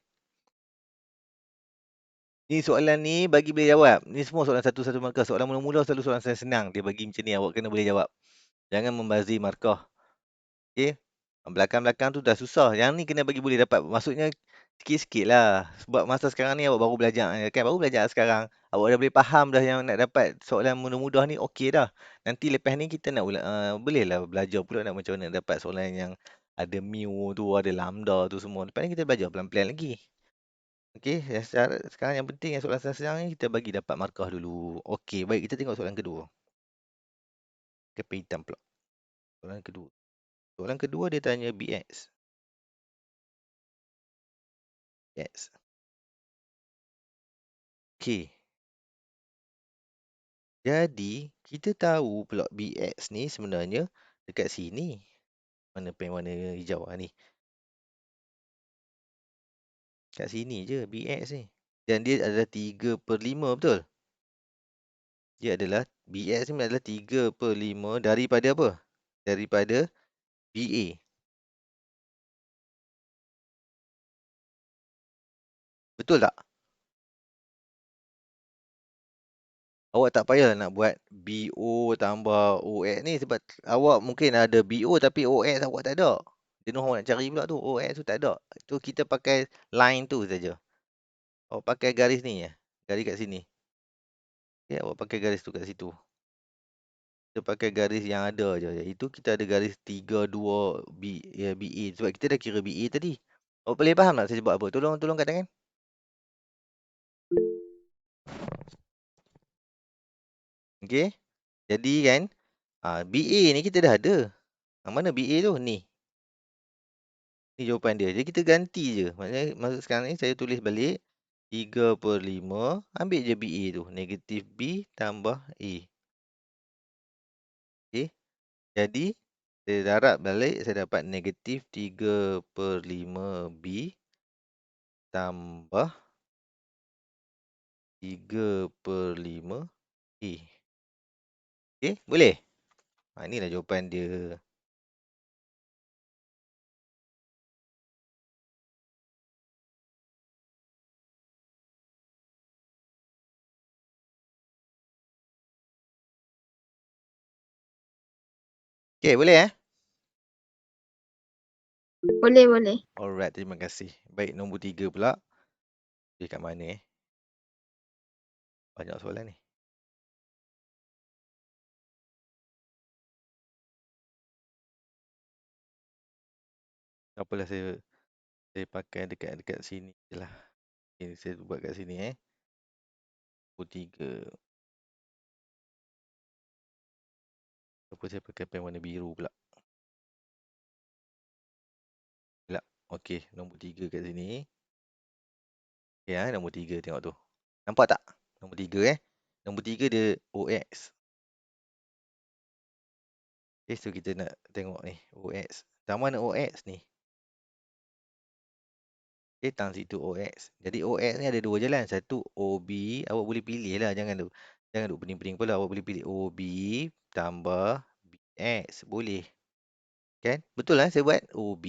Ni soalan ni bagi boleh jawab. Ni semua soalan satu-satu markah. Soalan mula-mula selalu soalan senang. Dia bagi macam ni. Awak kena boleh jawab. Jangan membazir markah. Okey? Belakang-belakang tu dah susah. Yang ni kena bagi boleh dapat. Maksudnya sikit-sikit lah. Sebab masa sekarang ni awak baru belajar kan. Baru belajar sekarang. Awak dah boleh faham dah yang nak dapat soalan mudah-mudah ni okey dah. Nanti lepas ni kita nak bolehlah belajar pula nak macam mana dapat soalan yang ada mu tu, ada lambda tu semua. Lepas ni kita belajar pelan-pelan lagi. Okey, sekarang yang penting yang soalan senang ni kita bagi dapat markah dulu. Okey, baik kita tengok soalan kedua. Kapal hitam pula. Soalan kedua. Soalan kedua dia tanya BX. Yes. Okey. Jadi, kita tahu pula BX ni sebenarnya dekat sini. Mana pen warna hijau ni? Kat sini je BX ni. Dan dia adalah 3/5, betul? Dia adalah BX ni adalah 3/5 daripada apa? Daripada BA. Betul tak? Awak tak payah nak buat BO tambah OX ni sebab awak mungkin ada BO tapi OX awak tak ada. Jenuh awak nak cari pula tu. OX tu tak ada. Tu kita pakai line tu saja. Awak pakai garis ni ya. Garis kat sini. Ya, awak pakai garis tu kat situ. Kita pakai garis yang ada je. Itu kita ada garis 32 BA sebab kita dah kira BA tadi. Awak boleh faham tak saya sebut apa? Tolong katakan. Okey. Jadi kan BA ni kita dah ada. Mana BA tu? Ni. Ni jawapan dia. Jadi kita ganti je. Maksudnya masa sekarang ni saya tulis balik 3/5. Ambil je BA tu. Negatif B tambah A. Okey. Jadi saya darab balik. Saya dapat negatif 3/5 B tambah 3/5 A. Okey, boleh? Inilah jawapan dia. Okey, boleh Boleh, boleh. Alright, terima kasih. Baik, nombor 3 pula. Dia kat mana Banyak soalan ni. Apalah saya pakai dekat sini je lah. Okay, saya buat kat sini Nombor 3. Apa saya pakai pen warna biru pula. Pula. Okey, nombor 3 kat sini. Okey nombor 3 tengok tu. Nampak tak? Nombor 3 Nombor 3 dia OX. Okay, so kita nak tengok ni OX. Yang mana OX ni? Okay, tang situ OX. Jadi OX ni ada dua jalan. Satu OB. Awak boleh pilih lah. Jangan duk pening-pening pula. Awak boleh pilih OB tambah BX. Boleh. Kan? Betul lah saya buat. OB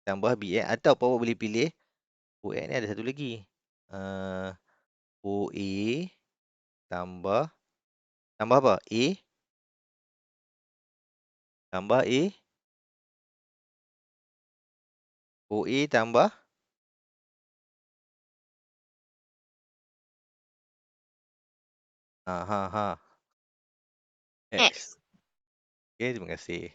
tambah BX. Atau awak boleh pilih OX ni ada satu lagi. OA tambah apa? A tambah A. OA tambah X. X. Okay, terima kasih.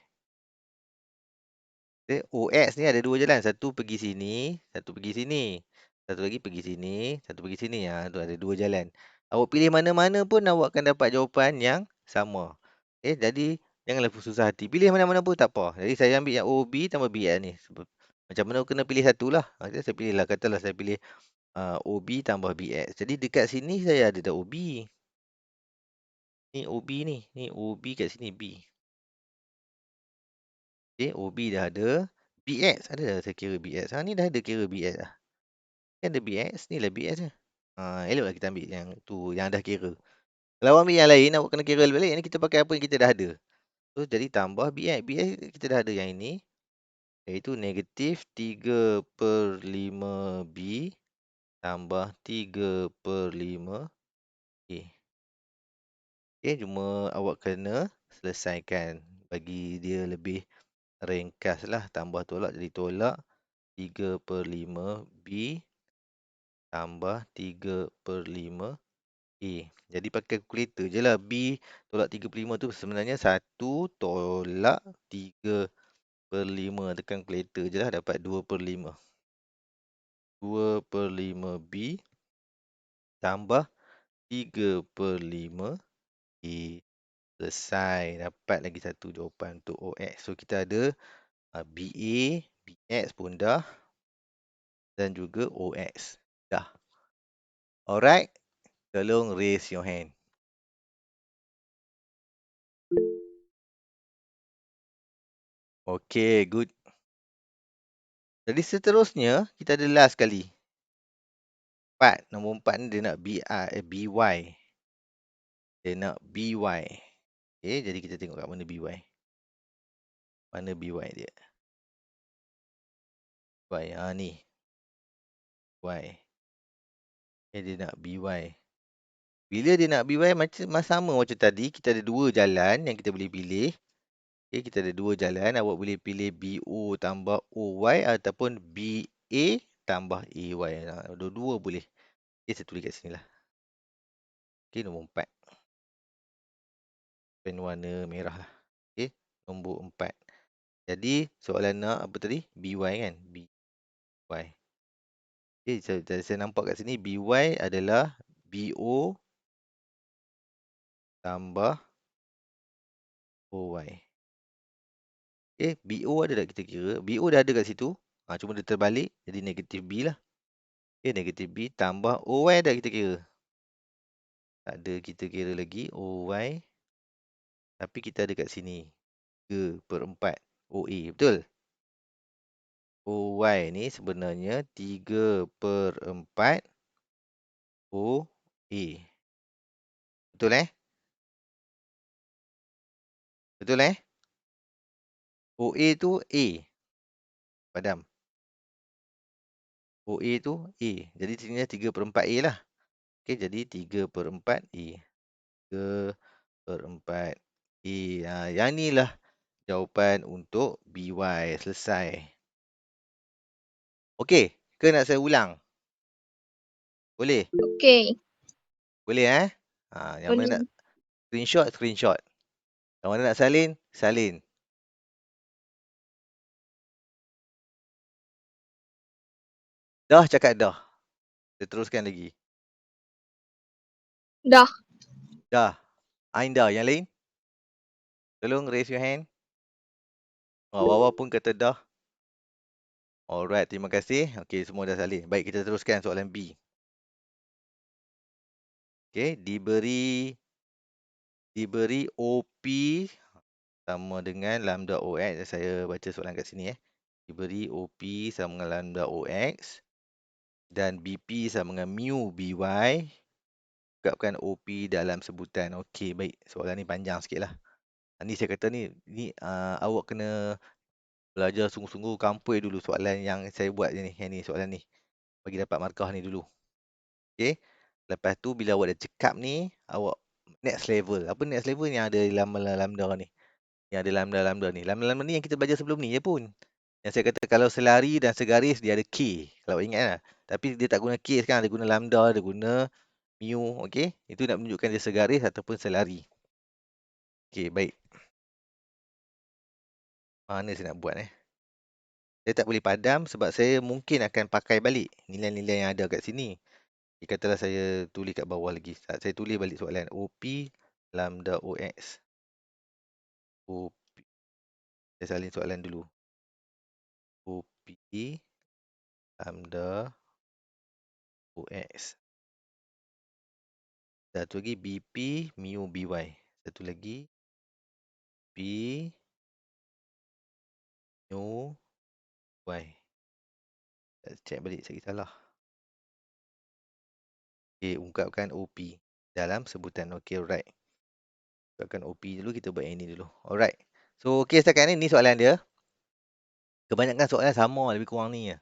OX ni ada dua jalan. Satu pergi sini, satu pergi sini. Satu lagi pergi sini, satu pergi sini. Tu ada dua jalan. Awak pilih mana-mana pun awak akan dapat jawapan yang sama. Jadi janganlah susah hati. Pilih mana-mana pun tak apa. Jadi saya ambil yang OB tambah BN ni. Macam mana kena pilih satu lah. Saya pilih lah. Katalah saya pilih OB tambah BX. Jadi dekat sini saya ada dah OB. Ni OB ni. Ni OB kat sini B. Okay, OB dah ada. BX ada dah saya kira BX. Ni dah ada kira BX dah. Kan ada BX, ni lah BX je. Eloklah kita ambil yang tu, yang dah kira. Kalau awak ambil yang lain, awak kena kira balik. Ni kita pakai apa yang kita dah ada. So, jadi tambah BX. BX kita dah ada yang ini. Iaitu negatif 3/5B tambah 3/5A. Okay, cuma awak kena selesaikan. Bagi dia lebih ringkas lah. Tambah tolak jadi tolak 3/5B tambah 3/5A. Jadi pakai kalkulator je lah. B tolak 3/5 tu sebenarnya 1 tolak 3/5. Tekan kalkulator je lah dapat 2/5. 2/5B tambah 3/5A. Selesai. Dapat lagi satu jawapan untuk OX. So kita ada BA, BX pun dah. Dan juga OX. Dah. Alright. Tolong raise your hand. Okay, good. Jadi seterusnya, kita ada last kali. 4. Nombor 4 ni dia nak BY. Dia nak BY. Okay, jadi kita tengok kat mana BY. Mana BY dia? Y, ni. Y. Okay, dia nak BY. Bila dia nak BY, sama macam tadi, kita ada dua jalan yang kita boleh pilih. Okay, kita ada dua jalan. Awak boleh pilih BO tambah OY ataupun BA tambah AY. Dua-dua boleh. Okay, saya tulis kat sini lah. Okay, nombor 4. Pen warna merah lah. Okay, nombor 4. Jadi, soalan nak apa tadi? BY kan? BY. Okay, saya nampak kat sini BY adalah BO tambah OY. Okay, BO ada tak kita kira? BO dah ada kat situ. Cuma dia terbalik. Jadi negatif B lah. Okay, negatif B tambah OY dah kita kira. Tak ada kita kira lagi. OY. Tapi kita ada kat sini. 3/4 OA. Betul? OY ni sebenarnya 3/4 OA. Betul Betul OA tu A. Padam. OA tu A. Jadi sini 3/4 A lah. Okey, jadi 3/4 A. 3/4 A. Yang ni lah jawapan untuk BY. Selesai. Okey, ke nak saya ulang? Boleh? Okey. Boleh yang mana nak Boleh. screenshot, screenshot. Yang mana nak salin, salin. Dah cakap dah. Kita teruskan lagi. Dah. Dah. Ain dah. Yang lain? Tolong raise your hand. Wawa pun kata dah. Alright, terima kasih. Okey, semua dah salin. Baik, kita teruskan soalan B. Okey, diberi OP sama dengan lambda OX. Saya baca soalan kat sini Diberi OP sama dengan lambda OX dan BP sama dengan mu BY. Ungkapkan OP dalam sebutan. Okey, baik. Soalan ni panjang sikit lah. Ni saya kata ni awak kena belajar sungguh-sungguh kampui dulu soalan yang saya buat ni. Yang ni soalan ni. Bagi dapat markah ni dulu. Okey. Lepas tu bila awak dah cekap ni, awak next level. Apa next level yang ada lambda ni? Yang ada lambda-lambda ni. Lambda-lambda ni yang kita belajar sebelum ni je pun. Yang saya kata kalau selari dan segaris dia ada K. Kalau ingat lah. Tapi dia tak guna K sekarang. Dia guna lambda, dia guna mu. Okey. Itu nak menunjukkan dia segaris ataupun selari. Okey, baik. Mana saya nak buat Saya tak boleh padam sebab saya mungkin akan pakai balik nilai-nilai yang ada kat sini. Katalah saya tulis kat bawah lagi. Saya tulis balik soalan. OP lambda OX. OP. Saya salin soalan dulu. OP lambda OX. Satu lagi BP mu BY. Satu lagi P mu Y. Saya check balik saya salah. Okay, ungkapkan OP dalam sebutan. Okay, alright. Ungkapkan OP dulu, kita buat yang ini dulu. Alright. So, okay, setakat ni soalan dia. Kebanyakan soalan sama lebih kurang ni je.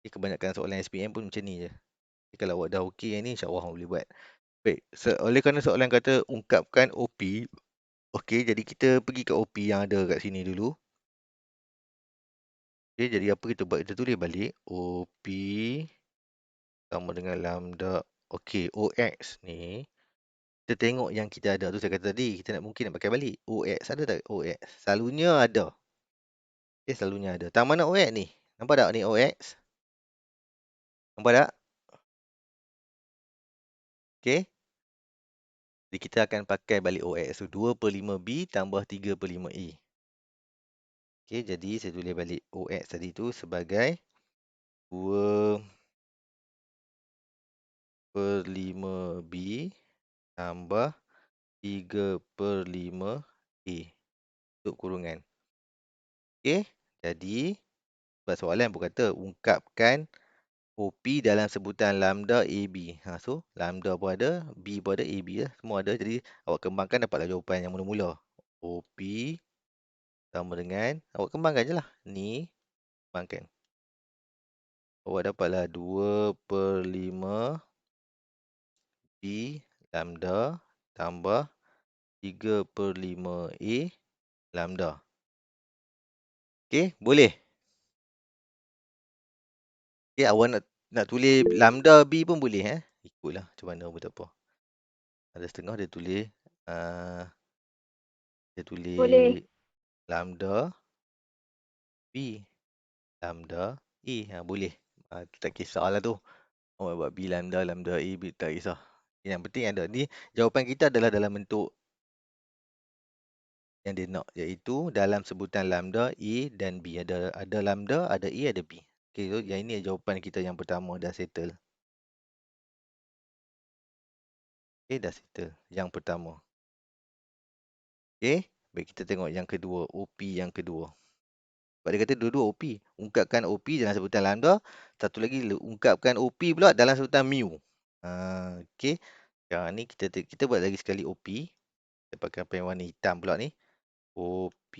Okay, kebanyakan soalan SPM pun macam ni je. Okay, kalau awak dah okay yang ni, insyaAllah awak boleh buat. Baik, oleh kerana soalan kata ungkapkan OP. Okay, jadi kita pergi ke OP yang ada kat sini dulu. Okay, jadi apa kita buat? Kita tulis balik. OP sama dengan lambda. Okay, OX ni. Kita tengok yang kita ada tu saya kata tadi. Kita mungkin nak pakai balik. OX ada tak? OX. Selalunya ada. Okay, selalunya ada. Tang mana OX ni? Nampak tak ni OX? Nampak tak? Okay. Jadi kita akan pakai balik OX tu. 2/5B tambah 3/5A. Okay, jadi saya tulis balik OX tadi tu sebagai 2/5B tambah 3/5A untuk kurungan. Okay, jadi soalan pun kata ungkapkan OP dalam sebutan lambda AB. So, lambda pun ada, B pun ada, AB lah. Semua ada. Jadi, awak kembangkan dapatlah jawapan yang mula-mula. OP sama dengan, awak kembangkan je lah. Ni, kembangkan. Awak dapatlah 2/5 B lambda tambah 3/5 A lambda. Okey, boleh? Okey, awak nak tulis lambda B pun boleh Ikutlah macam mana pun tak apa. Ada setengah dia tulis Boleh. lambda B lambda A. Boleh. Tak kisahlah tu. Awak buat B lambda A B tak kisah. Yang penting ada ni jawapan kita adalah dalam bentuk yang dia nak, iaitu dalam sebutan lambda A dan B. Ada lambda, ada A, ada B. Okey, so yang ini jawapan kita yang pertama dah settle. Okey, dah settle yang pertama. Okey, baik kita tengok yang kedua, OP yang kedua. Sebab dia kata dua-dua OP. Ungkapkan OP dalam sebutan lambda, satu lagi ungkapkan OP pula dalam sebutan mu. Okey. Sekarang ni kita buat lagi sekali OP. Kita pakai pen warna hitam pula ni. OP.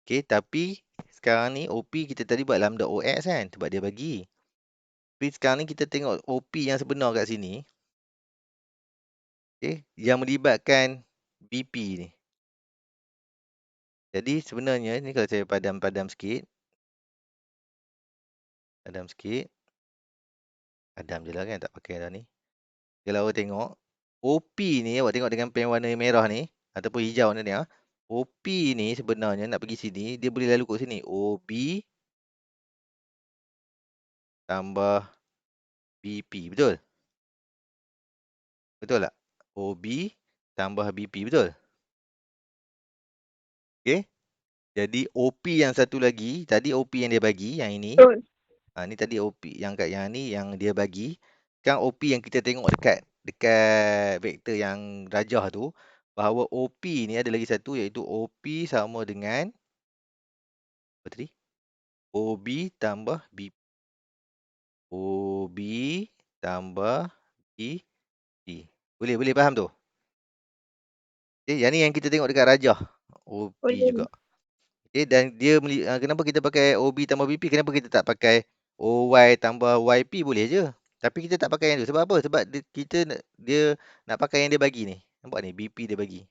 Okey, tapi sekarang ni OP kita tadi buat lambda OX kan sebab dia bagi. Tapi sekarang ni kita tengok OP yang sebenar kat sini. Okey, yang melibatkan BP ni. Jadi sebenarnya ni kalau saya padam sikit. Padam sikit. Padam je lah kan, tak pakai dah ni. Kalau awak tengok, OP ni awak tengok dengan pen warna merah ni ataupun hijau ni ah. OP ni sebenarnya nak pergi sini, dia boleh lalu kat sini. OB tambah BP, betul? Betul tak? OB tambah BP, betul? Okey. Jadi OP yang satu lagi, tadi OP yang dia bagi, yang ini. Betul. Ni tadi OP yang kat yang ni yang dia bagi. Sekarang OP yang kita tengok dekat vektor yang rajah tu, bahawa OP ni ada lagi satu iaitu OP sama dengan apa tadi? OB tambah BP. OB tambah BP. Boleh faham tu? Yang ni yang kita tengok dekat rajah. OP juga. Boleh. Dan dia kenapa kita pakai OB tambah BP? Kenapa kita tak pakai OY tambah YP? Boleh je. Tapi kita tak pakai yang tu. Sebab apa? Sebab dia nak pakai yang dia bagi ni. Nampak ni BP dia bagi.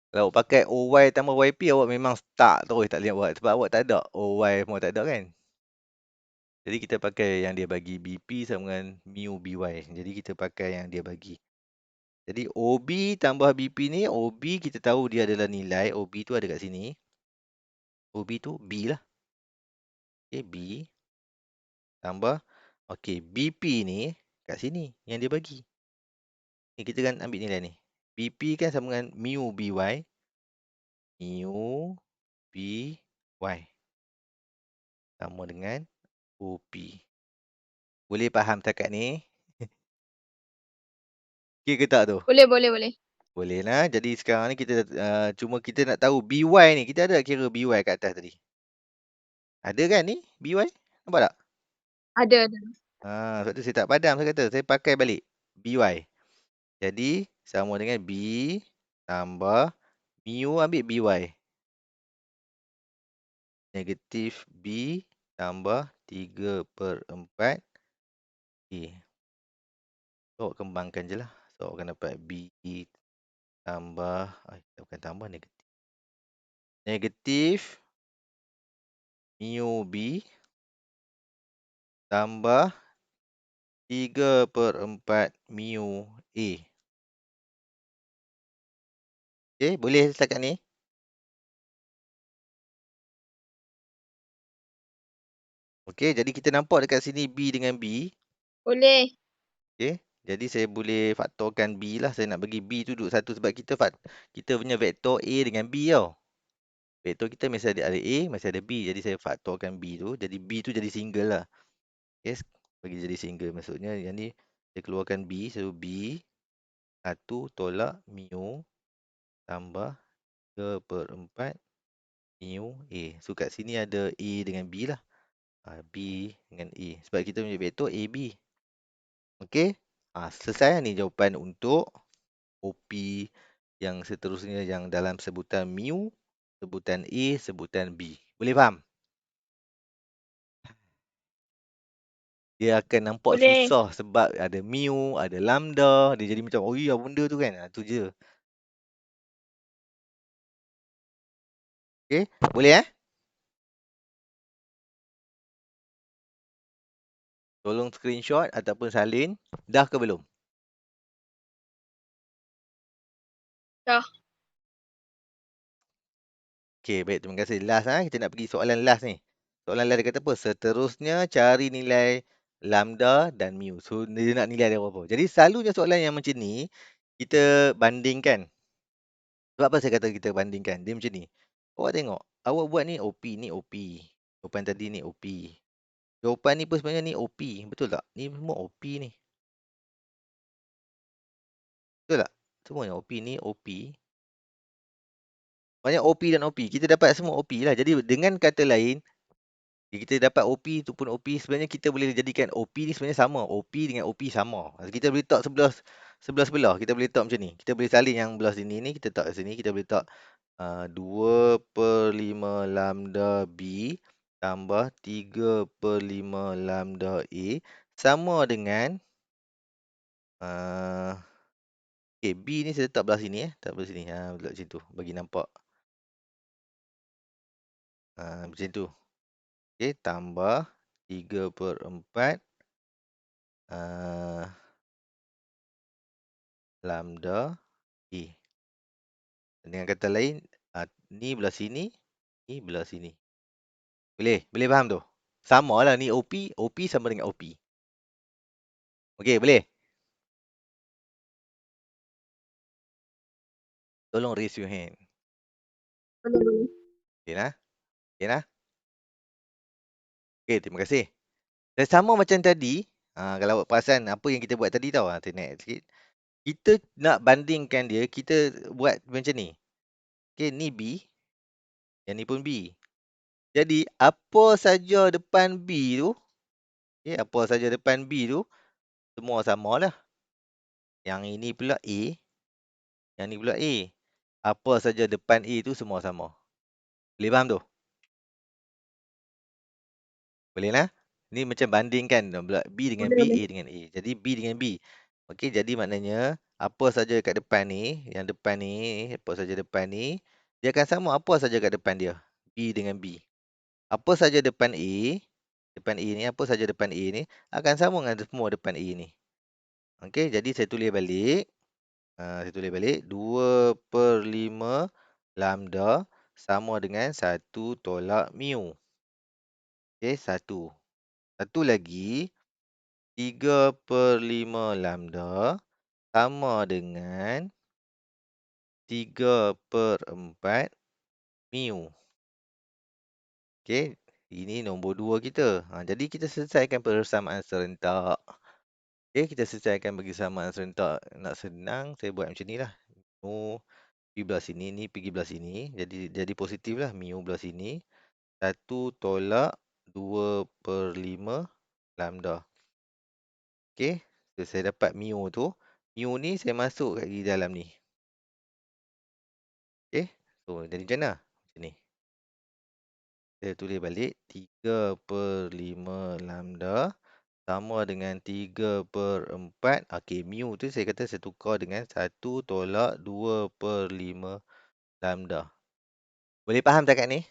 Kalau awak pakai OY tambah YP, awak memang stuck terus tak boleh buat. Sebab awak tak ada OY semua tak ada kan. Jadi kita pakai yang dia bagi BP sama dengan mu BY. Jadi kita pakai yang dia bagi. Jadi OB tambah BP ni, OB kita tahu dia adalah nilai. OB tu ada kat sini. OB tu B lah. Okay, B tambah. Okay, BP ni kat sini yang dia bagi. Ni kita kan ambil nilai ni. BP kan sama dengan mu BY. Mu BY. Sama dengan OP. Boleh faham setakat ni? Okay ke tak tu? Boleh. Boleh lah. Jadi sekarang ni kita cuma kita nak tahu BY ni. Kita ada kira BY kat atas tadi. Ada kan ni BY? Nampak tak? Ada. Sebab tu saya tak padam. Saya kata saya pakai balik BY. Jadi sama dengan B tambah mu ambil BY. Negatif B tambah 3/4 A. So awak kembangkan je lah. So awak akan dapat B tambah, bukan tambah, negatif. Negatif mu B tambah 3/4 mu A. Okay, boleh setakat ni? Okay, jadi kita nampak dekat sini B dengan B. Boleh. Okay, jadi saya boleh faktorkan B lah. Saya nak bagi B tu duduk satu sebab kita punya vektor A dengan B tau. Vektor kita mesti ada A, mesti ada B. Jadi saya faktorkan B tu. Jadi B tu jadi single lah. Okay, bagi jadi single. Maksudnya yang ni saya keluarkan B. So B 1 tolak mu tambah 3/4 mu A. So kat sini ada A dengan B lah. B dengan A. Sebab kita punya vektor AB. Okey. Selesai ni jawapan untuk OP yang seterusnya yang dalam sebutan mu, sebutan A, sebutan B. Boleh faham? Dia akan nampak Boleh. susah sebab ada mu, ada lambda. Dia jadi macam, oh iya benda tu kan. Tu je. Okey. Boleh Tolong screenshot ataupun salin. Dah ke belum? Dah. Okey, baik. Terima kasih. Last kita nak pergi soalan last ni. Soalan last dia kata apa? Seterusnya cari nilai lambda dan mu. So, dia nak nilai dia berapa. Jadi, selalunya soalan yang macam ni, kita bandingkan. Sebab apa saya kata kita bandingkan? Dia macam ni. Awak tengok. Awak buat ni OP, ni OP. Jawapan tadi ni OP. Jawapan ni pun sebenarnya ni OP. Betul tak? Ni semua OP ni. Betul tak? Semuanya OP ni OP. Banyak OP dan OP. Kita dapat semua OP lah. Jadi dengan kata lain, kita dapat OP tu pun OP. Sebenarnya kita boleh jadikan OP ni sebenarnya sama. OP dengan OP sama. Kita boleh letak sebelah-sebelah. Kita boleh letak macam ni. Kita boleh salin yang belah sini ni, kita letak kat sini. Kita boleh letak 2/5 lambda B tambah 3/5 lambda A sama dengan okay, B ni saya letak belah sini letak belah sini. Letak macam tu bagi nampak. Macam tu. Okay, tambah 3/4 lambda A. Dengan kata lain, ni belah sini, ni belah sini. Boleh? Boleh faham tu? Sama lah ni OP, OP sama dengan OP. Okey, boleh? Tolong raise your hand. Boleh. Okey lah? Okey lah? Okey, terima kasih. Dan sama macam tadi, kalau awak perasan apa yang kita buat tadi tau, saya naik sikit. Kita nak bandingkan dia, kita buat macam ni. Okey, ni B, yang ni pun B. Jadi, apa saja depan B tu, okey, apa saja depan B tu, semua sama lah. Yang ini pula A, yang ni pula A. Apa saja depan A tu semua sama. Boleh faham tu? Boleh lah? Ni macam bandingkan B dengan B, Boleh. A dengan A. Jadi B dengan B. Okey, jadi maknanya apa saja kat depan ni, yang depan ni, apa saja depan ni, dia akan sama apa saja kat depan dia. B dengan B. Apa saja depan A ni, apa saja depan A ni, akan sama dengan semua depan A ni. Okey, jadi saya tulis balik. Saya tulis balik 2/5 lambda sama dengan 1 tolak mu. Okey, 1. Satu lagi, 3/5 lambda sama dengan 3/4 mu. Okey, ini nombor 2 kita. Jadi kita selesaikan persamaan serentak. Okey, kita selesaikan persamaan serentak. Nak senang, saya buat macam ni lah. Mu pergi belah sini, ni pergi belah sini. Jadi positif lah. Mu belah sini. 1 tolak 2/5 lambda. Okey, so, saya dapat mu tu. Mu ni saya masuk kat di dalam ni. Okey, so jadi macam mana? Macam ni. Saya tulis balik 3/5 lambda sama dengan 3/4. Okey, mu tu saya kata saya tukar dengan 1 tolak 2/5 lambda. Boleh faham cakap ni?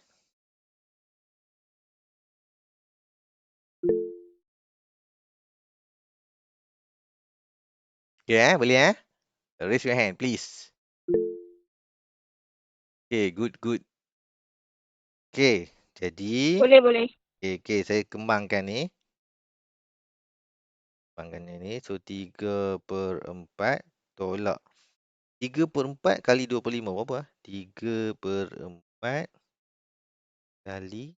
Okay, boleh Raise your hand, please. Okay, good. Okay, jadi Boleh. okay, saya kembangkan ni. Kembangkan ni. So, 3/4 tolak 3/4 kali 2/5 berapa? 3/4 kali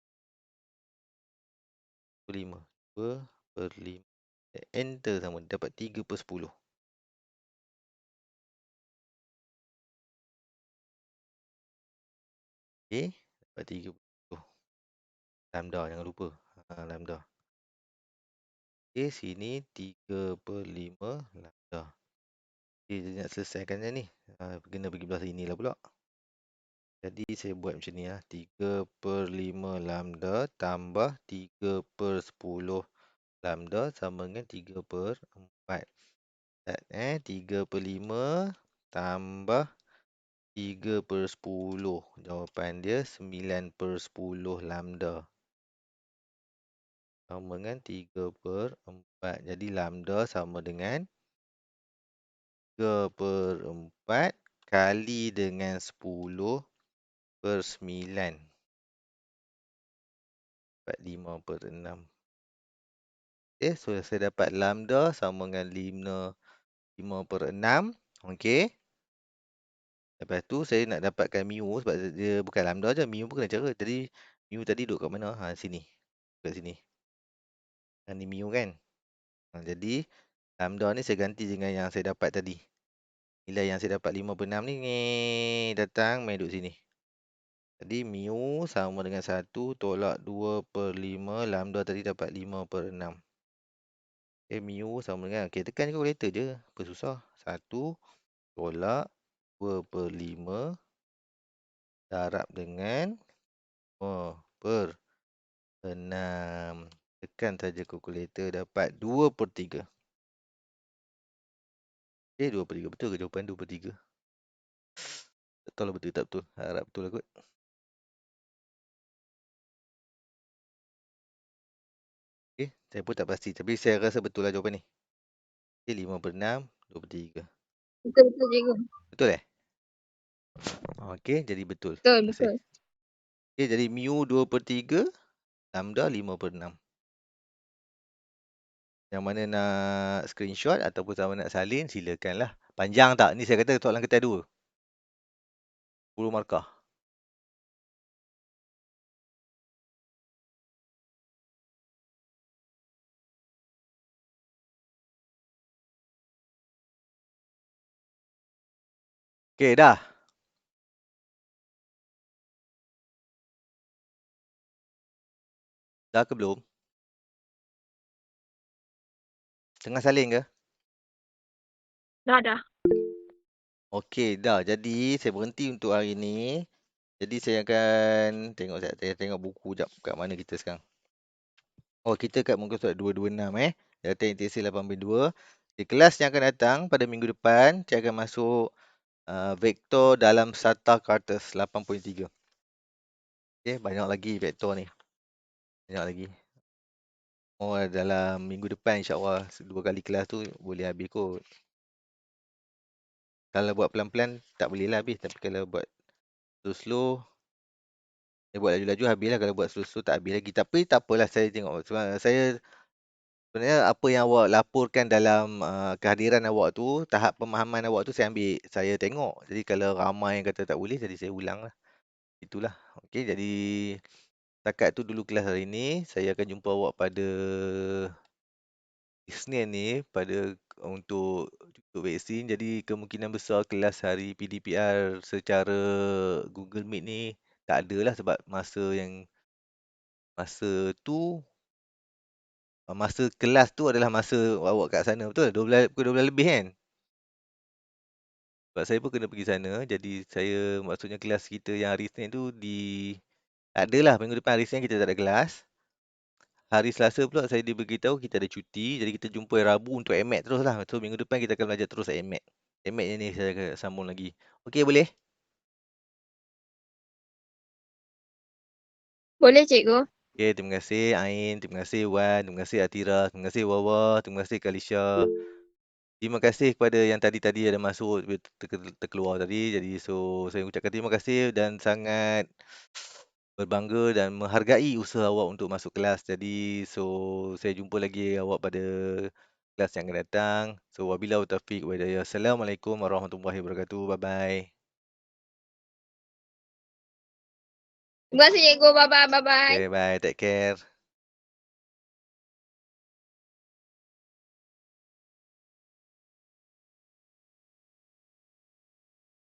5. 2/5. Enter sama. Dapat 3/10. Okay. Dapat 3/10. Lambda, jangan lupa. Lambda. Okay, sini 3/5 lambda. Okay, dia nak selesaikan ni. Kena pergi belah sini lah pula. Jadi saya buat macam ni 3/5 lambda tambah 3/10 lambda sama dengan 3/4. 3/5 tambah 3/10. Jawapan dia 9/10 lambda. Sama dengan 3/4. Jadi lambda sama dengan 3/4 kali dengan 10/9. Dapat 5/6. Okay, so saya dapat lambda sama dengan 5/6. Okay. Lepas tu saya nak dapatkan mu sebab dia bukan lambda je. Mu pun kena cara. Jadi mu tadi duduk kat mana? Sini. Kat sini. Ni mu kan. Jadi lambda ni saya ganti dengan yang saya dapat tadi. Nilai yang saya dapat 5/6 ni datang main duduk sini. Jadi mu sama dengan 1 tolak 2/5 lambda tadi dapat 5/6. MU sama dengan, okay, tekan je kalkulator je. Apa susah? 1 tolak 2/5 darab dengan 5/6. Tekan saja kalkulator dapat 2/3. Okay, 2/3 betul ke jawapan 2/3? Tak tahu lah betul tak betul. Harap betul lah kot. Okay, saya pun tak pasti. Tapi saya rasa betul lah jawapan ni. Okay, 5/6, 2/3. Betul cikgu. Betul eh? Okay, jadi betul. Betul, Terima kasih. betul. Okay, jadi mu 2/3, lambda 5/6. Yang mana nak screenshot ataupun sama nak salin, silakanlah. Panjang tak? Ni saya kata soalan ketai 2. 10 markah. Okay, dah. Dah ke belum? Tengah salin ke? Dah. Okey, dah. Jadi, saya berhenti untuk hari ni. Jadi, saya akan tengok saya tengok buku jap kat mana kita sekarang. Oh, kita kat muka surat 226 Data NTC 8.2. Di kelas yang akan datang pada minggu depan, saya akan masuk vektor dalam Sata Carters 8.3. Okey, banyak lagi vektor ni. Banyak lagi. Oh, dalam minggu depan insya-Allah 2 kali kelas tu boleh habis kot. Kalau buat pelan-pelan tak bolehlah habis, tapi kalau buat slow-slow, buat laju-laju habislah, kalau buat slow-slow tak habis lagi. Tapi tak apalah, saya tengok sebab saya sebenarnya apa yang awak laporkan dalam kehadiran awak tu, tahap pemahaman awak tu saya tengok. Jadi kalau ramai yang kata tak boleh, jadi saya ulanglah. Itulah. Okey, jadi setakat tu dulu kelas hari ni. Saya akan jumpa awak pada Isnin ni untuk vaksin. Jadi kemungkinan besar kelas hari PDPR secara Google Meet ni tak adalah sebab masa kelas tu adalah masa awak kat sana, betul? 12 lebih kan? Sebab saya pun kena pergi sana. Jadi saya maksudnya kelas kita yang hari Isnin tu tak adalah. Minggu depan hari Isnin kita tak ada kelas. Hari Selasa pula saya diberitahu kita ada cuti. Jadi kita jumpa hari Rabu untuk AMAT terus lah. So minggu depan kita akan belajar terus AMAT. AMAT ni saya akan sambung lagi. Okey, boleh? Boleh cikgu. Okey, terima kasih Ain, terima kasih Wan, terima kasih Atira, terima kasih Wawa, terima kasih Kalisha. Terima kasih kepada yang tadi ada masuk terkeluar tadi. Jadi saya ucapkan terima kasih dan sangat berbangga dan menghargai usaha awak untuk masuk kelas. Jadi saya jumpa lagi awak pada kelas yang akan datang. So wabillahi taufiq wa hidayah. Assalamualaikum warahmatullahi wabarakatuh. Bye bye. Terima kasih cikgu. Bye-bye. Bye-bye. Okay, bye. Take care.